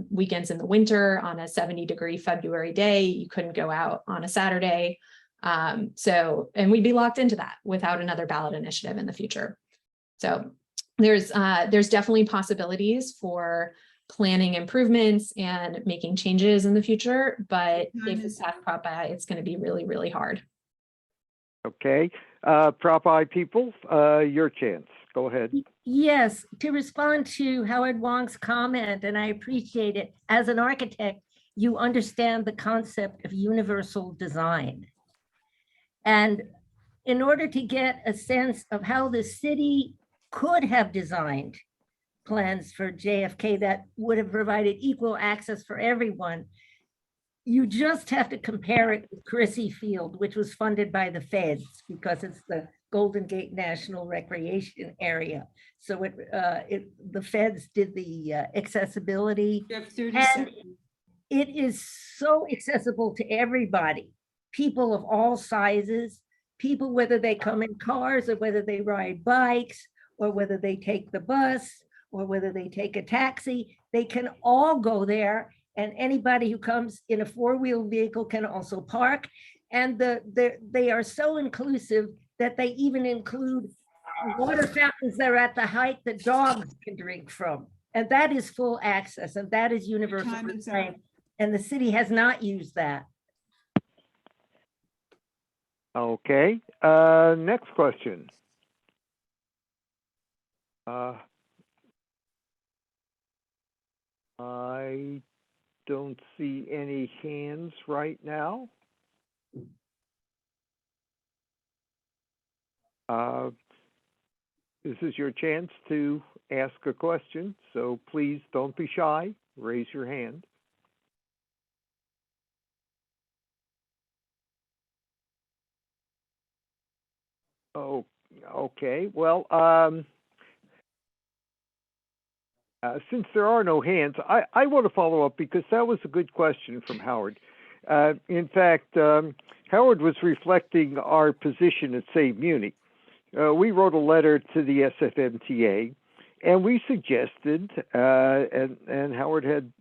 weekends in the winter on a 70-degree February day. You couldn't go out on a Saturday. And we'd be locked into that without another ballot initiative in the future. So there's definitely possibilities for planning improvements and making changes in the future, but if it's past Prop I, it's going to be really, really hard. Okay, Prop I people, your chance. Go ahead. Yes, to respond to Howard Wong's comment, and I appreciate it. As an architect, you understand the concept of universal design. And in order to get a sense of how the city could have designed plans for JFK that would have provided equal access for everyone, you just have to compare it with Crissy Field, which was funded by the feds because it's the Golden Gate National Recreation Area. So the feds did the accessibility. You have 30 and seconds. it is so accessible to everybody, people of all sizes, people whether they come in cars or whether they ride bikes or whether they take the bus or whether they take a taxi, they can all go there. And anybody who comes in a four-wheel vehicle can also park. And they are so inclusive that they even include water fountains that are at the height that dogs can drink from. And that is full access, and that is universal design. And the city has not used that. Okay, next question. I don't see any hands right now. This is your chance to ask a question, so please don't be shy. Raise your hand. Oh, okay. Well, since there are no hands, I want to follow up because that was a good question from Howard. In fact, Howard was reflecting our position at SaveMuni. We wrote a letter to the SFMTA, and we suggested, and Howard had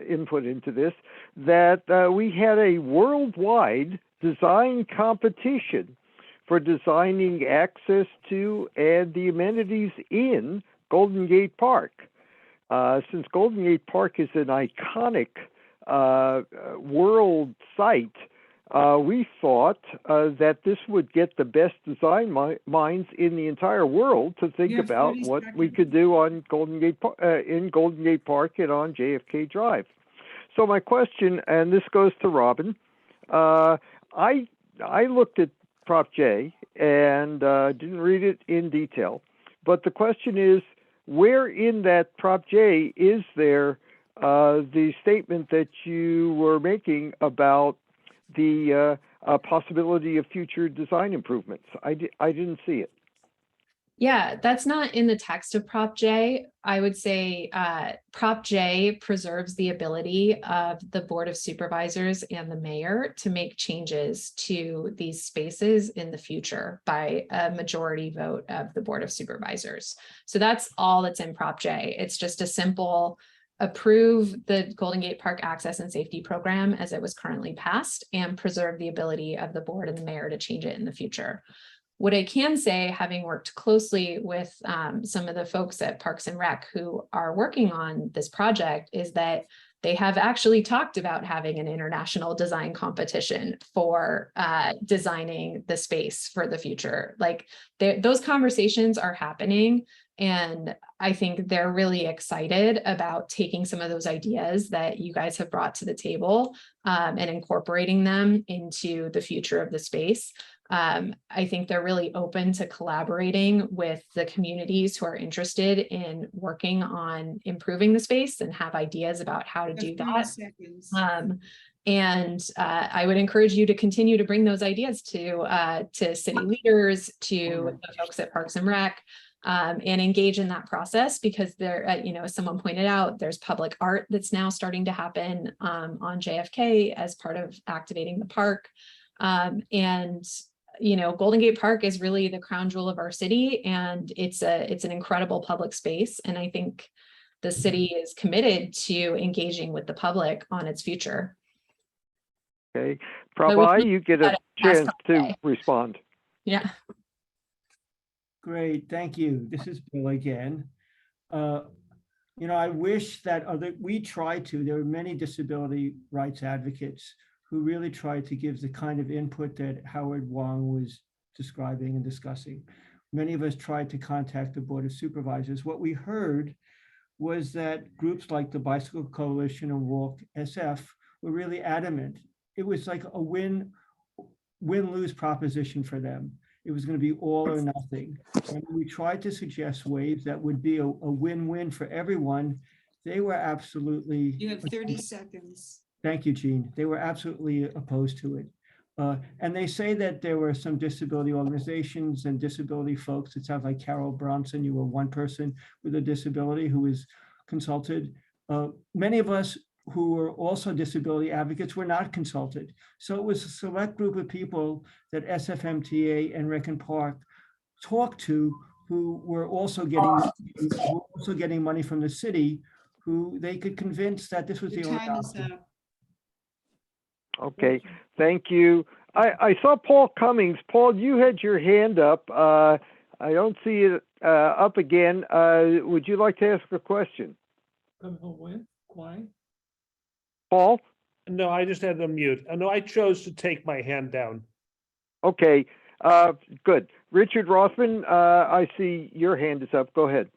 input into this, that we had a worldwide design competition for designing access to and the amenities in Golden Gate Park. Since Golden Gate Park is an iconic world site, we thought that this would get the best design minds in the entire world to think You have about 30 what we seconds. could do on in Golden Gate Park and on JFK Drive. So my question, and this goes to Robin, I looked at Prop J and didn't read it in detail, but the question is, where in that Prop J is there the statement that you were making about the possibility of future design improvements? I didn't see it. Yeah, that's not in the text of Prop J. I would say Prop J preserves the ability of the Board of Supervisors and the mayor to make changes to these spaces in the future by a majority vote of the Board of Supervisors. So that's all that's in Prop J. It's just a simple approve the Golden Gate Park Access and Safety Program as it was currently passed and preserve the ability of the board and the mayor to change it in the future. What I can say, having worked closely with some of the folks at Parks and Rec who are working on this project, is that they have actually talked about having an international design competition for designing the space for the future. Like those conversations are happening. And I think they're really excited about taking some of those ideas that you guys have brought to the table and incorporating them into the future of the space. I think they're really open to collaborating with the communities who are interested in working on improving the space and have ideas about how to do that. I would encourage you to continue to bring those ideas to city leaders, to the folks at Parks and Rec, and engage in that process, because there, as someone pointed out, there's public art that's now starting to happen on JFK as part of activating the park. Golden Gate Park is really the crown jewel of our city, and it's an incredible public space. And I think the city is committed to engaging with the public on its future. Okay, Prabhu, you get a chance to respond. Yeah. Great, thank you. This is Bill again. I wish that there are many disability rights advocates who really tried to give the kind of input that Howard Wong was describing and discussing. Many of us tried to contact the Board of Supervisors. What we heard was that groups like the Bicycle Coalition and Walk SF were really adamant. It was like a win-lose proposition for them. It was going to be all or nothing. And we tried to suggest ways that would be a win-win for everyone. They were absolutely— You have 30 seconds. Thank you, Jean. They were absolutely opposed to it. And they say that there were some disability organizations and disability folks. It sounds like Carol Bronson, you were one person with a disability who was consulted. Many of us who were also disability advocates were not consulted. So it was a select group of people that SFMTA and Rec and Park talked to, who were also getting money from the city, who they could convince that this was the only option. Okay, thank you. I saw Paul Cummings. Paul, you had your hand up. I don't see it up again. Would you like to ask a question? Why? Paul? No, I just had to mute. No, I chose to take my hand down. Okay, good. Richard Rothman, I see your hand is up. Go ahead.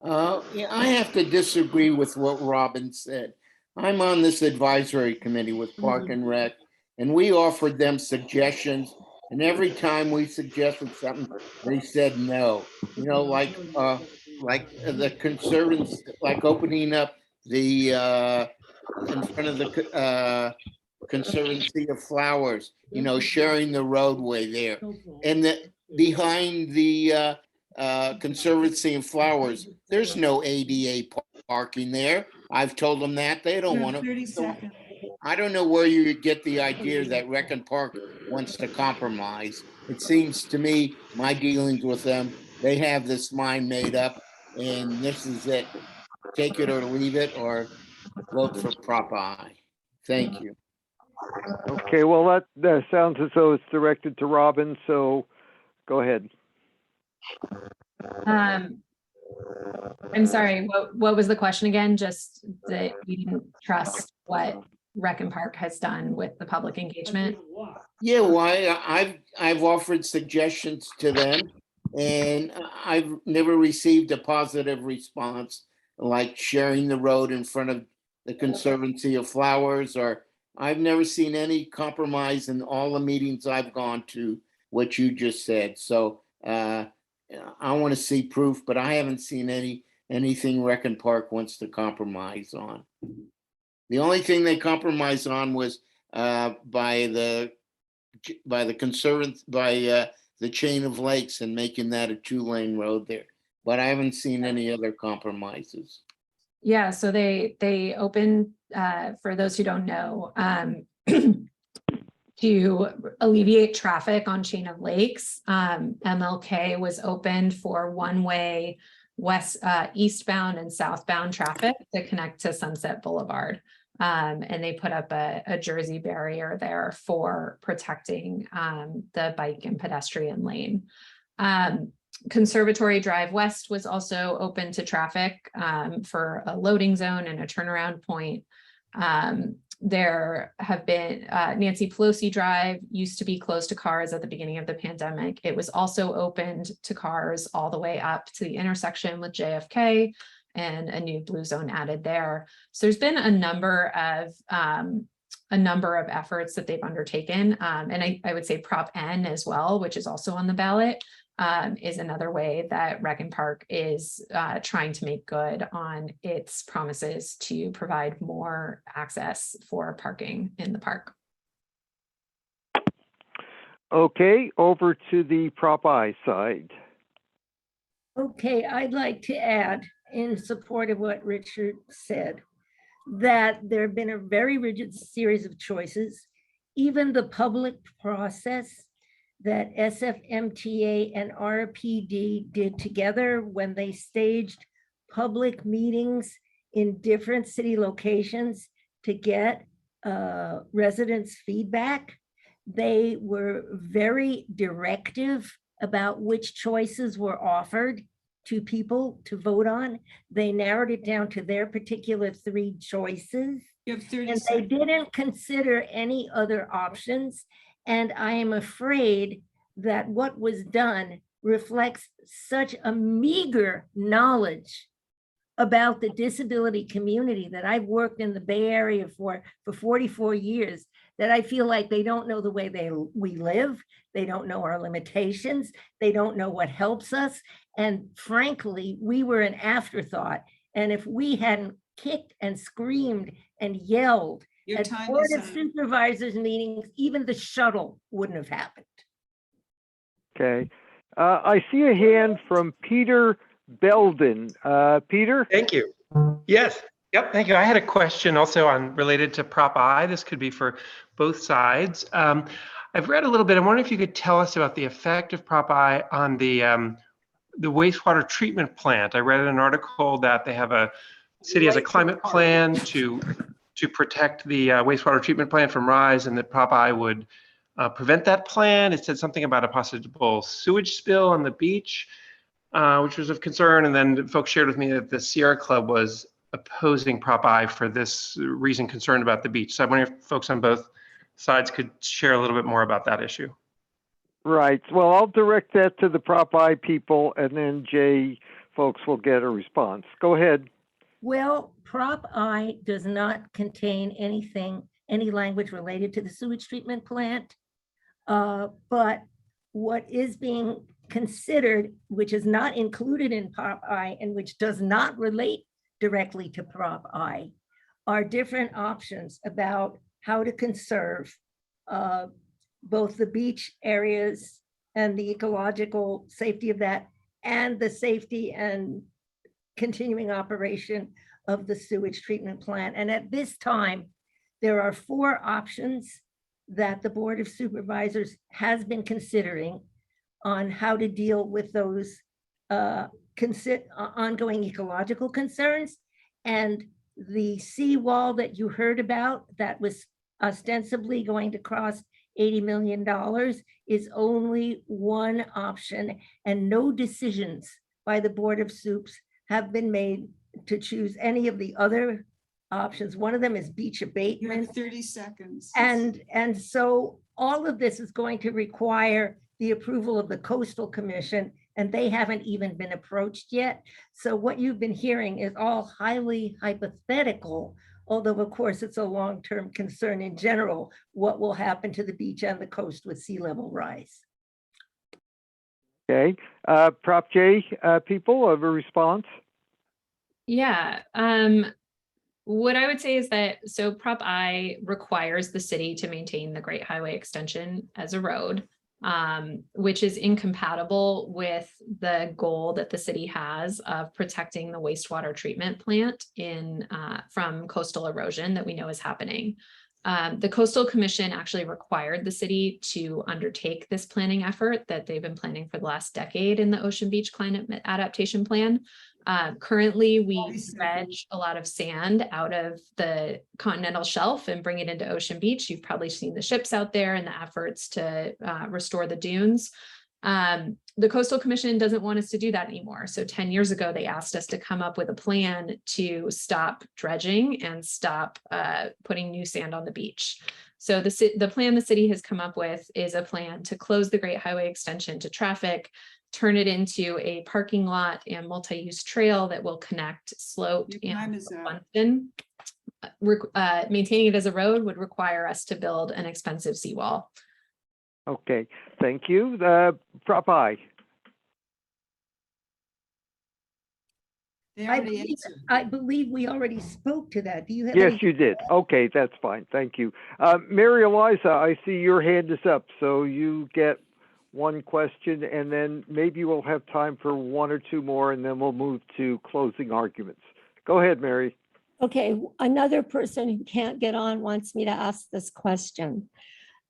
Yeah, I have to disagree with what Robin said. I'm on this advisory committee with Park and Rec, and we offered them suggestions, and every time we suggested something, they said no. Like the concerns, like opening up the in front of the Conservancy of Flowers, sharing the roadway there, and behind the Conservancy of Flowers, there's no ADA parking there. I've told them that. They don't want to. 30 seconds. I don't know where you get the idea that Rec and Park wants to compromise. It seems to me, my dealings with them, they have this mind made up, and this is it. Take it or leave it, or vote for Prop I. Thank you. Okay, well, that sounds as though it's directed to Robin, so go ahead. I'm sorry, what was the question again? Just that you didn't trust what? Rec and Park has done with the public engagement. Yeah, well, I've offered suggestions to them, and I've never received a positive response, like sharing the road in front of the Conservancy of Flowers, or I've never seen any compromise in all the meetings I've gone to, what you just said. So I want to see proof, but I haven't seen anything Rec and Park wants to compromise on. The only thing they compromised on was by the chain of lakes and making that a 2-lane road there. But I haven't seen any other compromises. Yeah, so they opened, for those who don't know, to alleviate traffic on Chain of Lakes. MLK was opened for one-way eastbound and southbound traffic to connect to Sunset Boulevard. And they put up a Jersey barrier there for protecting the bike and pedestrian lane. Conservatory Drive West was also open to traffic for a loading zone and a turnaround point. There have been Nancy Pelosi Drive used to be closed to cars at the beginning of the pandemic. It was also opened to cars all the way up to the intersection with JFK, and a new blue zone added there. So there's been a number of efforts that they've undertaken. And I would say Prop N as well, which is also on the ballot, is another way that Rec and Park is trying to make good on its promises to provide more access for parking in the park. Okay, over to the Prop I side. Okay, I'd like to add, in support of what Richard said, that there have been a very rigid series of choices. Even the public process that SFMTA and RPD did together when they staged public meetings in different city locations to get residents' feedback. They were very directive about which choices were offered to people to vote on. They narrowed it down to their particular 3 choices. You have 30 and they seconds. didn't consider any other options. And I am afraid that what was done reflects such a meager knowledge about the disability community that I've worked in the Bay Area for 44 years, that I feel like they don't know the way we live. They don't know our limitations. They don't know what helps us. And frankly, we were an afterthought. And if we hadn't kicked and screamed and yelled Your at time Board is of up. Supervisors meetings, even the shuttle wouldn't have happened. Okay. I see a hand from Peter Belden. Peter? Thank you. Yes. Yep. Thank you. I had a question also related to Prop I. This could be for both sides. I've read a little bit. I wonder if you could tell us about the effect of Prop I on the wastewater treatment plant. I read in an article that they have the city has a climate plan to protect the wastewater treatment plant from rise, and that Prop I would prevent that plan. It said something about a possible sewage spill on the beach, which was of concern. And then folks shared with me that the Sierra Club was opposing Prop I for this reason, concerned about the beach. So I wonder if folks on both sides could share a little bit more about that issue. Right. Well, I'll direct that to the Prop I people, and then Jay folks will get a response. Go ahead. Well, Prop I does not contain any language related to the sewage treatment plant. But what is being considered, which is not included in Prop I and which does not relate directly to Prop I, are different options about how to conserve both the beach areas and the ecological safety of that, and the safety and continuing operation of the sewage treatment plant. And at this time, there are 4 options that the Board of Supervisors has been considering on how to deal with those ongoing ecological concerns. And the seawall that you heard about that was ostensibly going to cost $80 million is only one option, and no decisions by the Board of Supes have been made to choose any of the other options. One of them is beach You have abatement. 30 seconds. And so all of this is going to require the approval of the Coastal Commission, and they haven't even been approached yet. So what you've been hearing is all highly hypothetical, although of course it's a long-term concern in general, what will happen to the beach and the coast with sea level rise. Okay. Prop J people have a response? Yeah. What I would say is that, so Prop I requires the city to maintain the Great Highway Extension as a road, which is incompatible with the goal that the city has of protecting the wastewater treatment plant from coastal erosion that we know is happening. The Coastal Commission actually required the city to undertake this planning effort that they've been planning for the last decade in the Ocean Beach Climate Adaptation Plan. Currently, we dredge a lot of sand out of the continental shelf and bring it into Ocean Beach. You've probably seen the ships out there and the efforts to restore the dunes. The Coastal Commission doesn't want us to do that anymore. So 10 years ago, they asked us to come up with a plan to stop dredging and stop putting new sand on the beach. So the plan the city has come up with is a plan to close the Great Highway Extension to traffic, turn it into a parking lot and multi-use trail that will connect Sloat and Funston. Maintaining it as a road would require us to build an expensive seawall. Okay, thank you. Prop I. I believe we already spoke to that. Do you have? Yes, you did. Okay, that's fine. Thank you. Mary Eliza, I see your hand is up, so you get one question, and then maybe we'll have time for one or two more, and then we'll move to closing arguments. Go ahead, Mary. Okay, another person who can't get on wants me to ask this question.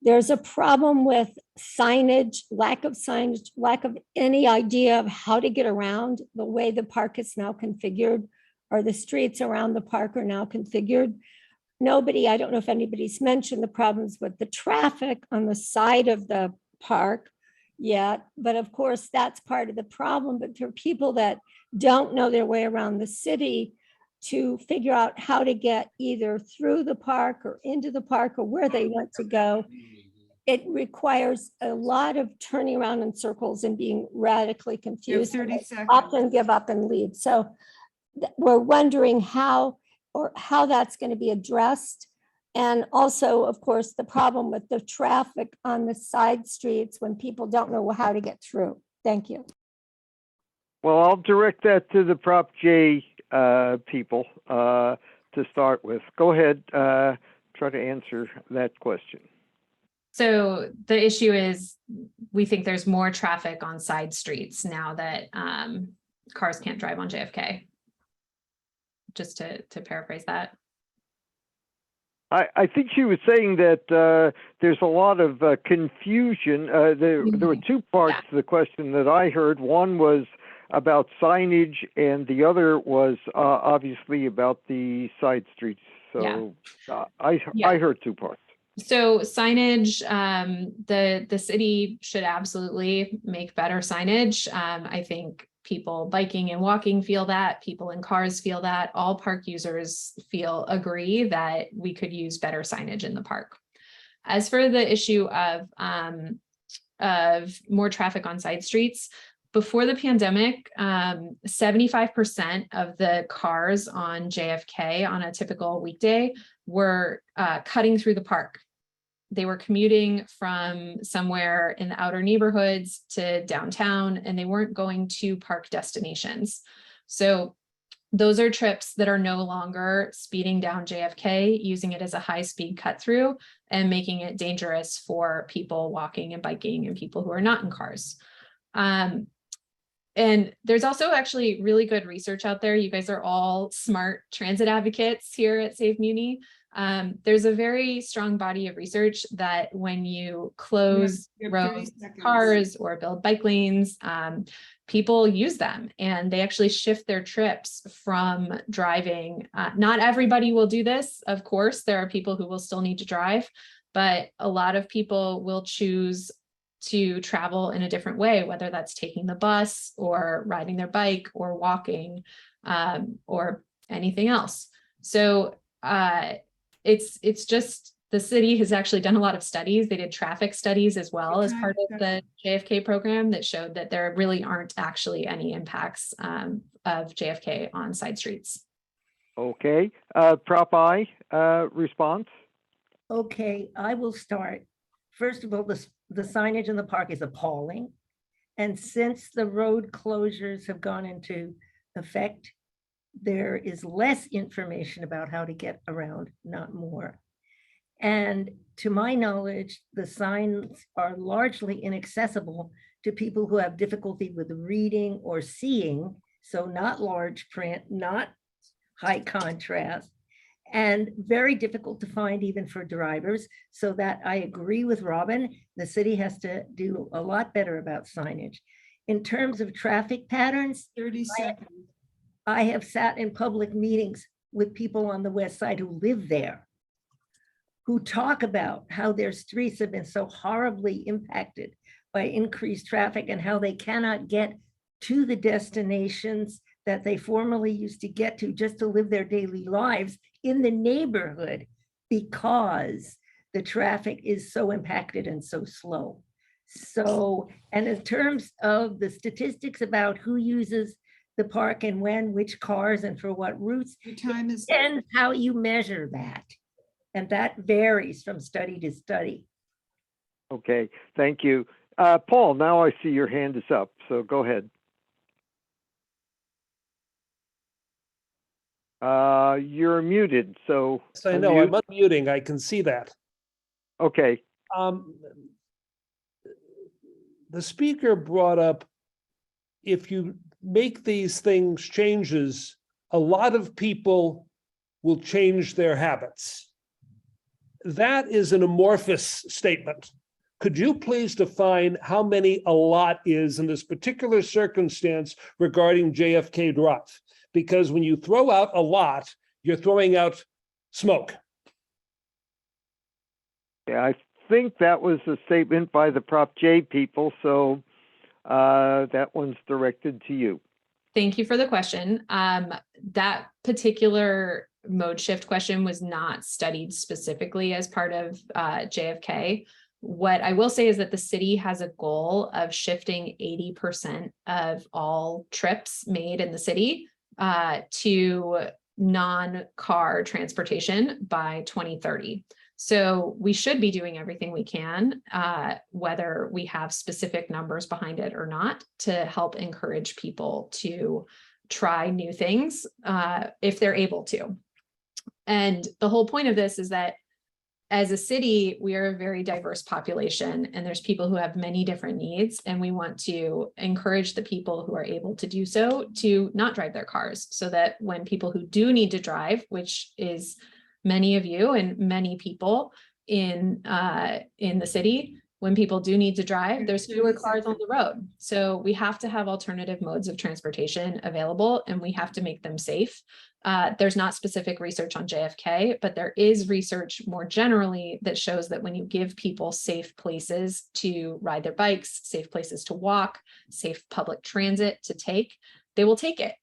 There's a problem with signage, lack of any idea of how to get around the way the park is now configured, or the streets around the park are now configured. I don't know if anybody's mentioned the problems with the traffic on the side of the park yet, but of course that's part of the problem. But for people that don't know their way around the city, to figure out how to get either through the park or into the park or where they want to go, it requires a lot of turning around in circles and being radically confused. 30 seconds. Often give up and leave. So we're wondering how that's going to be addressed. And also, of course, the problem with the traffic on the side streets when people don't know how to get through. Thank you. Well, I'll direct that to the Prop J people to start with. Go ahead, try to answer that question. So the issue is, we think there's more traffic on side streets now that cars can't drive on JFK. Just to paraphrase that. I think she was saying that there's a lot of confusion. There were two parts to the question that I heard. One was about signage, and the other was obviously about the side streets. So I heard two parts. So signage, the city should absolutely make better signage. I think people biking and walking feel that, people in cars feel that, all park users agree that we could use better signage in the park. As for the issue of more traffic on side streets, before the pandemic, 75% of the cars on JFK on a typical weekday were cutting through the park. They were commuting from somewhere in the outer neighborhoods to downtown, and they weren't going to park destinations. So those are trips that are no longer speeding down JFK, using it as a high-speed cut through and making it dangerous for people walking and biking and people who are not in cars. And there's also actually really good research out there. You guys are all smart transit advocates here at SaveMuni. There's a very strong body of research that when you close roads, cars, or build bike lanes, people use them and they actually shift their trips from driving. Not everybody will do this. Of course, there are people who will still need to drive, but a lot of people will choose to travel in a different way, whether that's taking the bus or riding their bike or walking or anything else. So it's just, the city has actually done a lot of studies. They did traffic studies as well as part of the JFK program that showed that there really aren't actually any impacts of JFK on side streets. Okay, Prop I, response? Okay, I will start. First of all, the signage in the park is appalling. And since the road closures have gone into effect, there is less information about how to get around, not more. And to my knowledge, the signs are largely inaccessible to people who have difficulty with reading or seeing. So not large print, not high contrast, and very difficult to find even for drivers. So that I agree with Robin, the city has to do a lot better about signage. In terms of traffic patterns, 30 seconds. I have sat in public meetings with people on the west side who live there, who talk about how their streets have been so horribly impacted by increased traffic and how they cannot get to the destinations that they formerly used to get to just to live their daily lives in the neighborhood because the traffic is so impacted and so slow. So, and in terms of the statistics about who uses the park and when, which cars and for what routes, Your time is. and how you measure that. And that varies from study to study. Okay, thank you. Paul, now I see your hand is up, so go ahead. You're muted, so. So I know, I'm unmuting, I can see that. Okay, The speaker brought up, if you make these things changes, a lot of people will change their habits. That is an amorphous statement. Could you please define how many a lot is in this particular circumstance regarding JFK Drive? Because when you throw out a lot, you're throwing out smoke. yeah, I think that was a statement by the Prop J people, so that one's directed to you. Thank you for the question. That particular mode shift question was not studied specifically as part of JFK. What I will say is that the city has a goal of shifting 80% of all trips made in the city to non-car transportation by 2030. So we should be doing everything we can, whether we have specific numbers behind it or not, to help encourage people to try new things if they're able to. And the whole point of this is that as a city, we are a very diverse population, and there's people who have many different needs, and we want to encourage the people who are able to do so to not drive their cars, so that when people who do need to drive, which is many of you and many people in the city, when people do need to drive, there's fewer cars on the road. So we have to have alternative modes of transportation available, and we have to make them safe. There's not specific research on JFK, but there is research more generally that shows that when you give people safe places to ride their bikes, safe places to walk, safe public transit to take, they will take it.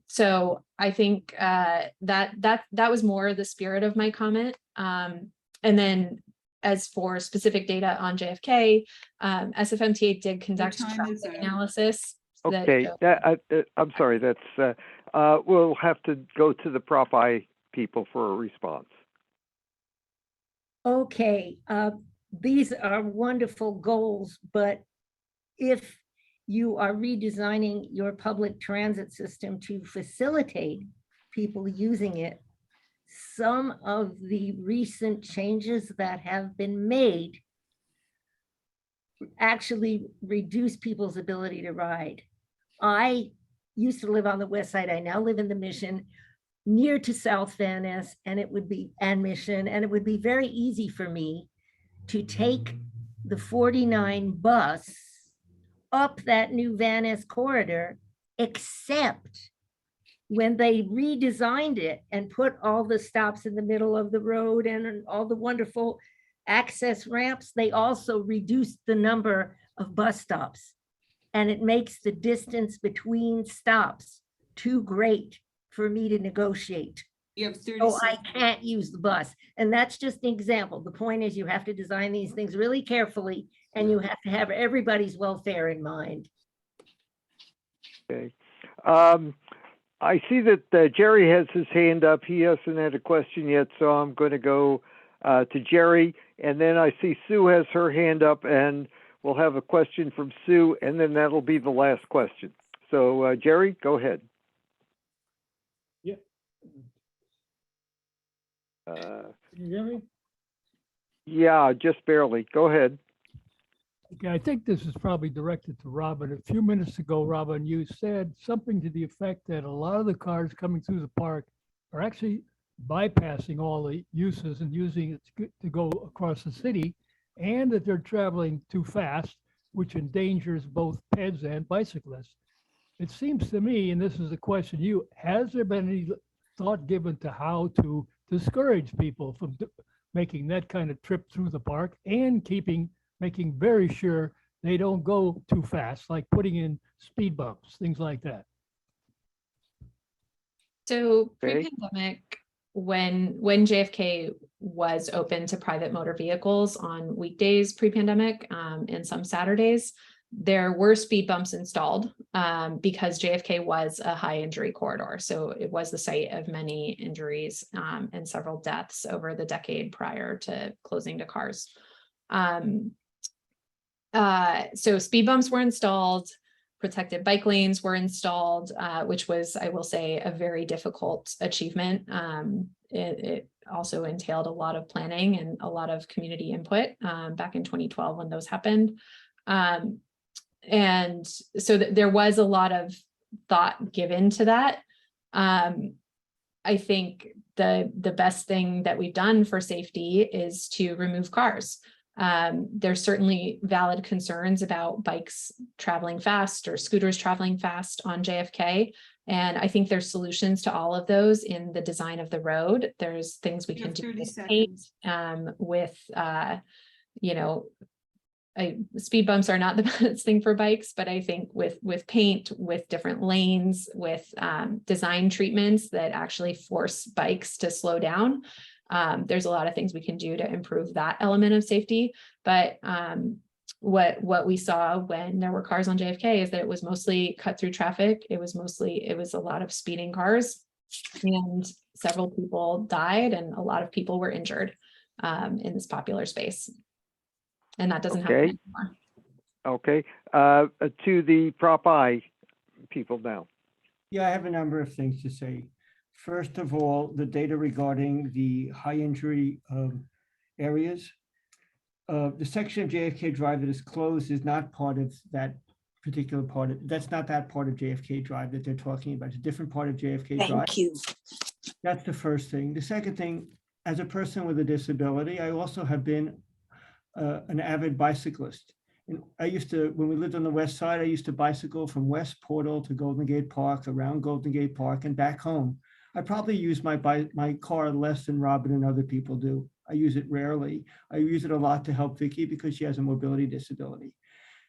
So I think that was more the spirit of my comment. And then as for specific data on JFK, SFMTA did conduct traffic analysis. Okay, I'm sorry, that's, we'll have to go to the Prop I people for a response. Okay, these are wonderful goals, but if you are redesigning your public transit system to facilitate people using it, some of the recent changes that have been made actually reduce people's ability to ride. I used to live on the west side. I now live in the Mission, near to South Van Ness, and it would be Mission, and it would be very easy for me to take the 49 bus up that new Van Ness corridor, except when they redesigned it and put all the stops in the middle of the road and all the wonderful access ramps, they also reduced the number of bus stops. And it makes the distance between stops too great for me to negotiate. You have 30 So I seconds. can't use the bus. And that's just an example. The point is you have to design these things really carefully and you have to have everybody's welfare in mind. Okay. I see that Jerry has his hand up. He hasn't had a question yet, so I'm going to go to Jerry. And then I see Sue has her hand up, and we'll have a question from Sue, and then that'll be the last question. So Jerry, go ahead. Yeah. Can you hear me? Yeah, just barely. Go ahead. Okay, I think this is probably directed to Robin. A few minutes ago, Robin, you said something to the effect that a lot of the cars coming through the park are actually bypassing all the uses and using it to go across the city, and that they're traveling too fast, which endangers both peds and bicyclists. It seems to me, and this is a question to you, has there been any thought given to how to discourage people from making that kind of trip through the park and making very sure they don't go too fast, like putting in speed bumps, things like that? So Okay. pre-pandemic, when JFK was open to private motor vehicles on weekdays pre-pandemic, and some Saturdays, there were speed bumps installed because JFK was a high injury corridor. So it was the site of many injuries and several deaths over the decade prior to closing to cars. So speed bumps were installed, protected bike lanes were installed, which was, I will say, a very difficult achievement. It also entailed a lot of planning and a lot of community input back in 2012 when those happened. And so there was a lot of thought given to that. I think the best thing that we've done for safety is to remove cars. There's certainly valid concerns about bikes traveling fast or scooters traveling fast on JFK. And I think there's solutions to all of those in the design of the road. There's things we You can have do 30 with paint, seconds. with, speed bumps are not the best thing for bikes, but I think with paint, with different lanes, with design treatments that actually force bikes to slow down, there's a lot of things we can do to improve that element of safety. But what we saw when there were cars on JFK is that it was mostly cut through traffic. It was a lot of speeding cars, and several people died and a lot of people were injured in this popular space. And that doesn't happen anymore. Okay. To the Prop I people now. Yeah, I have a number of things to say. First of all, the data regarding the high injury areas. The section of JFK Drive that is closed is not part of that particular part. That's not that part of JFK Drive that they're talking about. It's a different part of JFK Drive. Thank you. That's the first thing. The second thing, as a person with a disability, I also have been an avid bicyclist. And when we lived on the west side, I used to bicycle from West Portal to Golden Gate Park, around Golden Gate Park and back home. I probably use my car less than Robin and other people do. I use it rarely. I use it a lot to help Vicky because she has a mobility disability.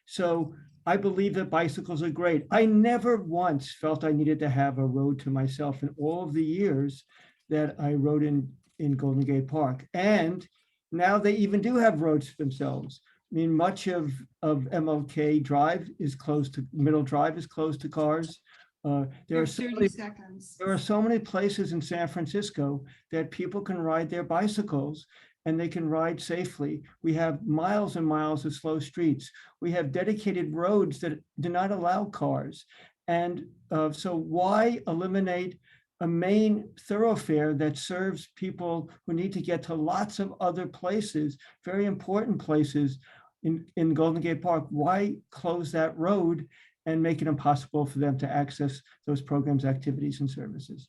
So I believe that bicycles are great. I never once felt I needed to have a road to myself in all of the years that I rode in Golden Gate Park. And now they even do have roads themselves. I mean, much of MLK Drive is closed to, Middle Drive is closed to cars. There are 30 seconds. There are so many places in San Francisco that people can ride their bicycles and they can ride safely. We have miles and miles of slow streets. We have dedicated roads that do not allow cars. And so why eliminate a main thoroughfare that serves people who need to get to lots of other places, very important places in Golden Gate Park? Why close that road and make it impossible for them to access those programs, activities, and services?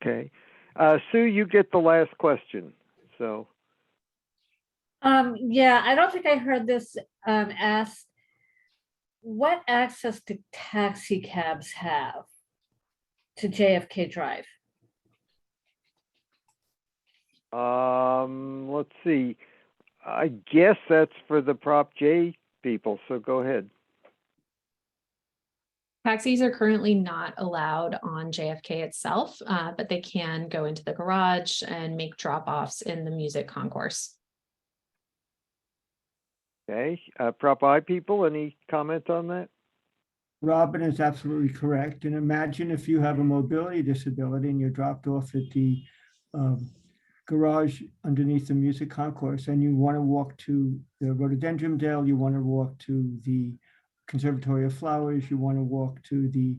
Okay. Sue, you get the last question. So. Yeah, I don't think I heard this asked. What access do taxi cabs have to JFK Drive? Let's see. I guess that's for the Prop J people. So go ahead. Taxis are currently not allowed on JFK itself, but they can go into the garage and make drop-offs in the music concourse. Okay, Prop I people, any comment on that? Robin is absolutely correct. And imagine if you have a mobility disability and you're dropped off at the garage underneath the music concourse and you want to walk to the rhododendron dale, you want to walk to the Conservatory of Flowers, you want to walk to the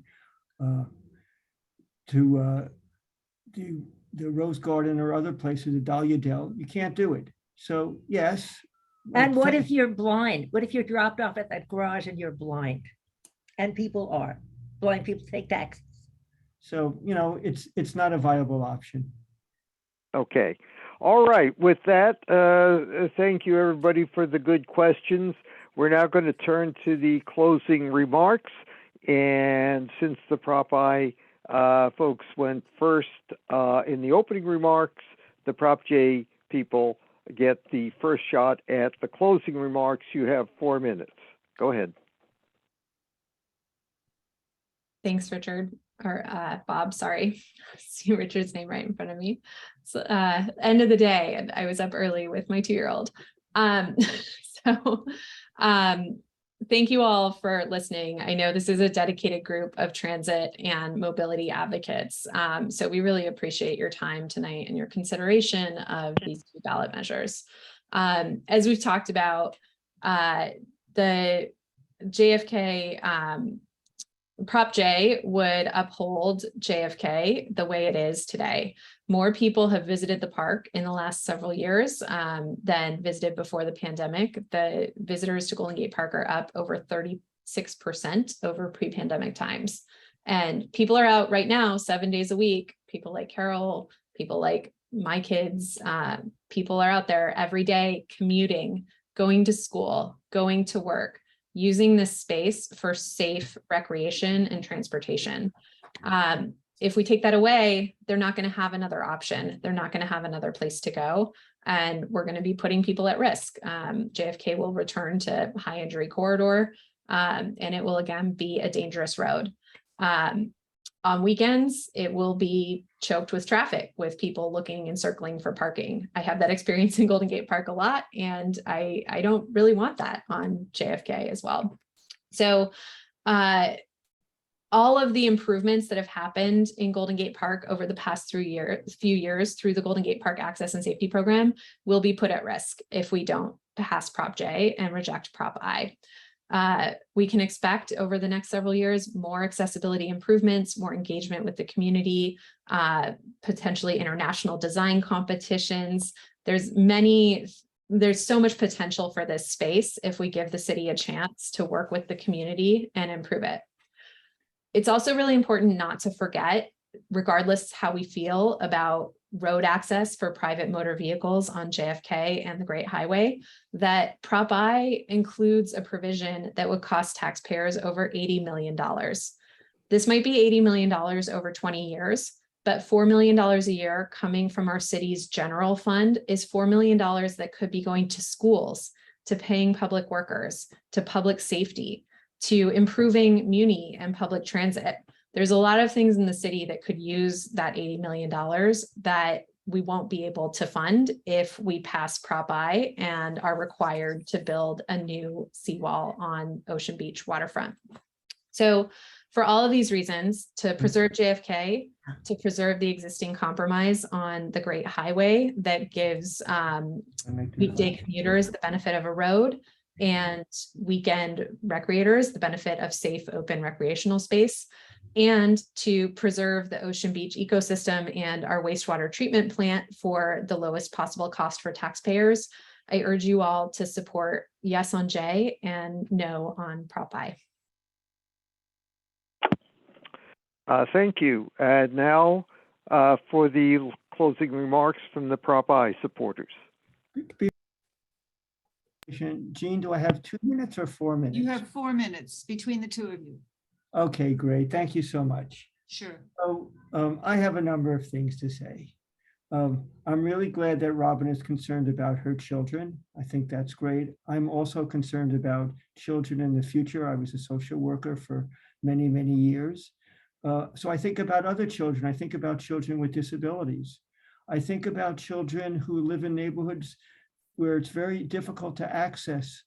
Rose Garden or other places, the Dahlia Dale, you can't do it. So yes. And what if you're blind? What if you're dropped off at that garage and you're blind? And people are, blind people take taxis. So, you know, it's not a viable option. Okay. All right. With that, thank you everybody for the good questions. We're now going to turn to the closing remarks. And since the Prop I folks went first in the opening remarks, the Prop J people get the first shot at the closing remarks. You have 4 minutes. Go ahead. Thanks, Richard, or Bob, sorry. See Richard's name right in front of me. So, end of the day, and I was up early with my 2-year-old. Thank you all for listening. I know this is a dedicated group of transit and mobility advocates. So we really appreciate your time tonight and your consideration of these 2 ballot measures. As we've talked about, the JFK Prop J would uphold JFK the way it is today. More people have visited the park in the last several years than visited before the pandemic. The visitors to Golden Gate Park are up over 36% over pre-pandemic times. And people are out right now 7 days a week. People like Carol, people like my kids, people are out there every day commuting, going to school, going to work, using this space for safe recreation and transportation. If we take that away, they're not going to have another option. They're not going to have another place to go. And we're going to be putting people at risk. JFK will return to high injury corridor, and it will again be a dangerous road. On weekends, it will be choked with traffic, with people looking and circling for parking. I have that experience in Golden Gate Park a lot, and I don't really want that on JFK as well. So all of the improvements that have happened in Golden Gate Park over the past few years through the Golden Gate Park Access and Safety Program will be put at risk if we don't pass Prop J and reject Prop I. We can expect over the next several years more accessibility improvements, more engagement with the community, potentially international design competitions. There's so much potential for this space if we give the city a chance to work with the community and improve it. It's also really important not to forget, regardless how we feel about road access for private motor vehicles on JFK and the Great Highway, that Prop I includes a provision that would cost taxpayers over $80 million. This might be $80 million over 20 years, but $4 million a year coming from our city's general fund is $4 million that could be going to schools, to paying public workers, to public safety, to improving Muni and public transit. There's a lot of things in the city that could use that $80 million that we won't be able to fund if we pass Prop I and are required to build a new seawall on Ocean Beach waterfront. So for all of these reasons, to preserve JFK, to preserve the existing compromise on the Great Highway that gives weekday commuters the benefit of a road, and weekend recreators the benefit of safe, open recreational space, and to preserve the Ocean Beach ecosystem and our wastewater treatment plant for the lowest possible cost for taxpayers, I urge you all to support yes on J and no on Prop I. Thank you. And now for the closing remarks from the Prop I supporters. Jean, do I have 2 minutes or 4 minutes? You have 4 minutes between the 2 of you. Okay, great. Thank you so much. Sure. So I have a number of things to say. I'm really glad that Robin is concerned about her children. I think that's great. I'm also concerned about children in the future. I was a social worker for many, many years. So I think about other children. I think about children with disabilities. I think about children who live in neighborhoods where it's very difficult to access,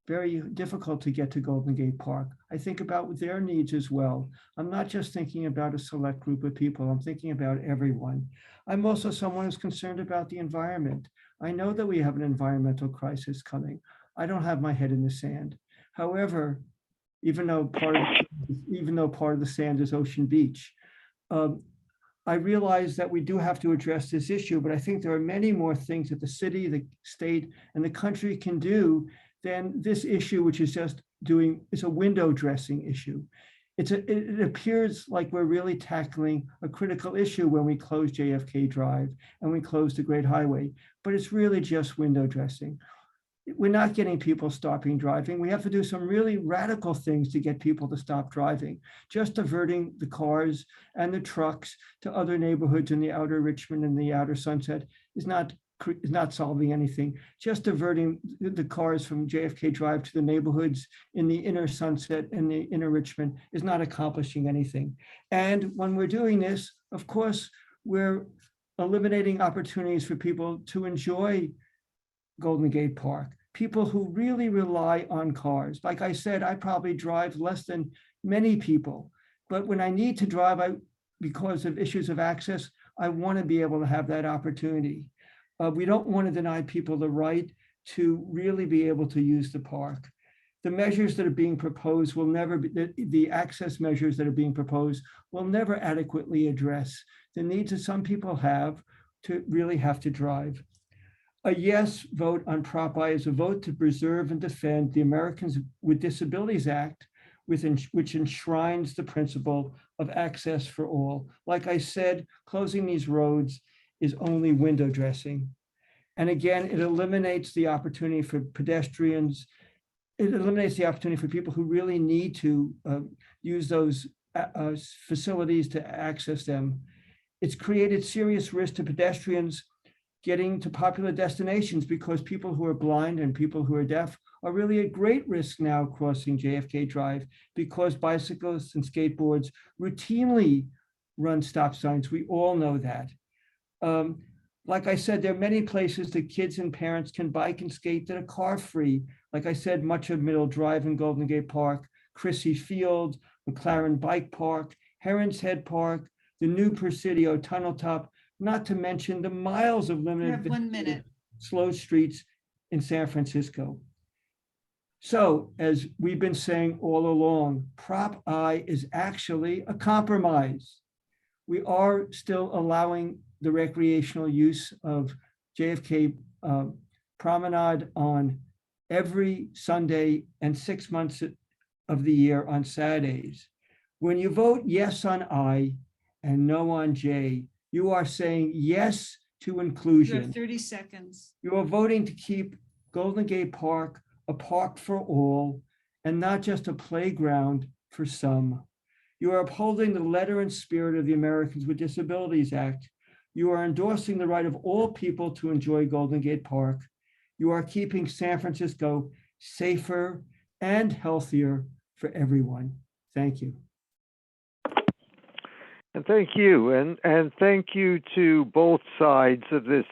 very difficult to get to Golden Gate Park. I think about their needs as well. I'm not just thinking about a select group of people. I'm thinking about everyone. I'm also someone who's concerned about the environment. I know that we have an environmental crisis coming. I don't have my head in the sand. However, even though part of the sand is Ocean Beach, I realize that we do have to address this issue, but I think there are many more things that the city, the state, and the country can do than this issue, which is just it's a window dressing issue. It appears like we're really tackling a critical issue when we close JFK Drive and we close the Great Highway, but it's really just window dressing. We're not getting people stopping driving. We have to do some really radical things to get people to stop driving. Just diverting the cars and the trucks to other neighborhoods in the outer Richmond and the outer Sunset is not solving anything. Just diverting the cars from JFK Drive to the neighborhoods in the inner Sunset and the inner Richmond is not accomplishing anything. And when we're doing this, of course, we're eliminating opportunities for people to enjoy Golden Gate Park, people who really rely on cars. Like I said, I probably drive less than many people, but when I need to drive, because of issues of access, I want to be able to have that opportunity. We don't want to deny people the right to really be able to use the park. The measures that are being proposed will never be, the access measures that are being proposed will never adequately address the needs that some people have to really have to drive. A yes vote on Prop I is a vote to preserve and defend the Americans with Disabilities Act, which enshrines the principle of access for all. Like I said, closing these roads is only window dressing. And again, it eliminates the opportunity for pedestrians. It eliminates the opportunity for people who really need to use those facilities to access them. It's created serious risk to pedestrians getting to popular destinations because people who are blind and people who are deaf are really at great risk now crossing JFK Drive because bicyclists and skateboards routinely run stop signs. We all know that. Like I said, there are many places that kids and parents can bike and skate that are car-free. Like I said, much of Middle Drive and Golden Gate Park, Chrissy Field, McLaren Bike Park, Heron's Head Park, the new Presidio Tunnel Top, not to mention the miles of limited 1 minute. slow streets in San Francisco. So, as we've been saying all along, Prop I is actually a compromise. We are still allowing the recreational use of JFK Promenade on every Sunday and 6 months of the year on Saturdays. When you vote yes on I and no on J, you are saying yes to You inclusion. have 30 seconds. You are voting to keep Golden Gate Park a park for all and not just a playground for some. You are upholding the letter and spirit of the Americans with Disabilities Act. You are endorsing the right of all people to enjoy Golden Gate Park. You are keeping San Francisco safer and healthier for everyone. Thank you. And thank you. And thank you to both sides of this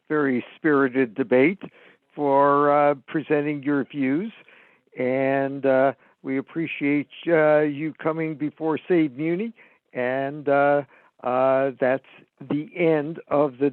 very spirited debate for presenting your views. And we appreciate you coming before SaveMuni. And that's the end of the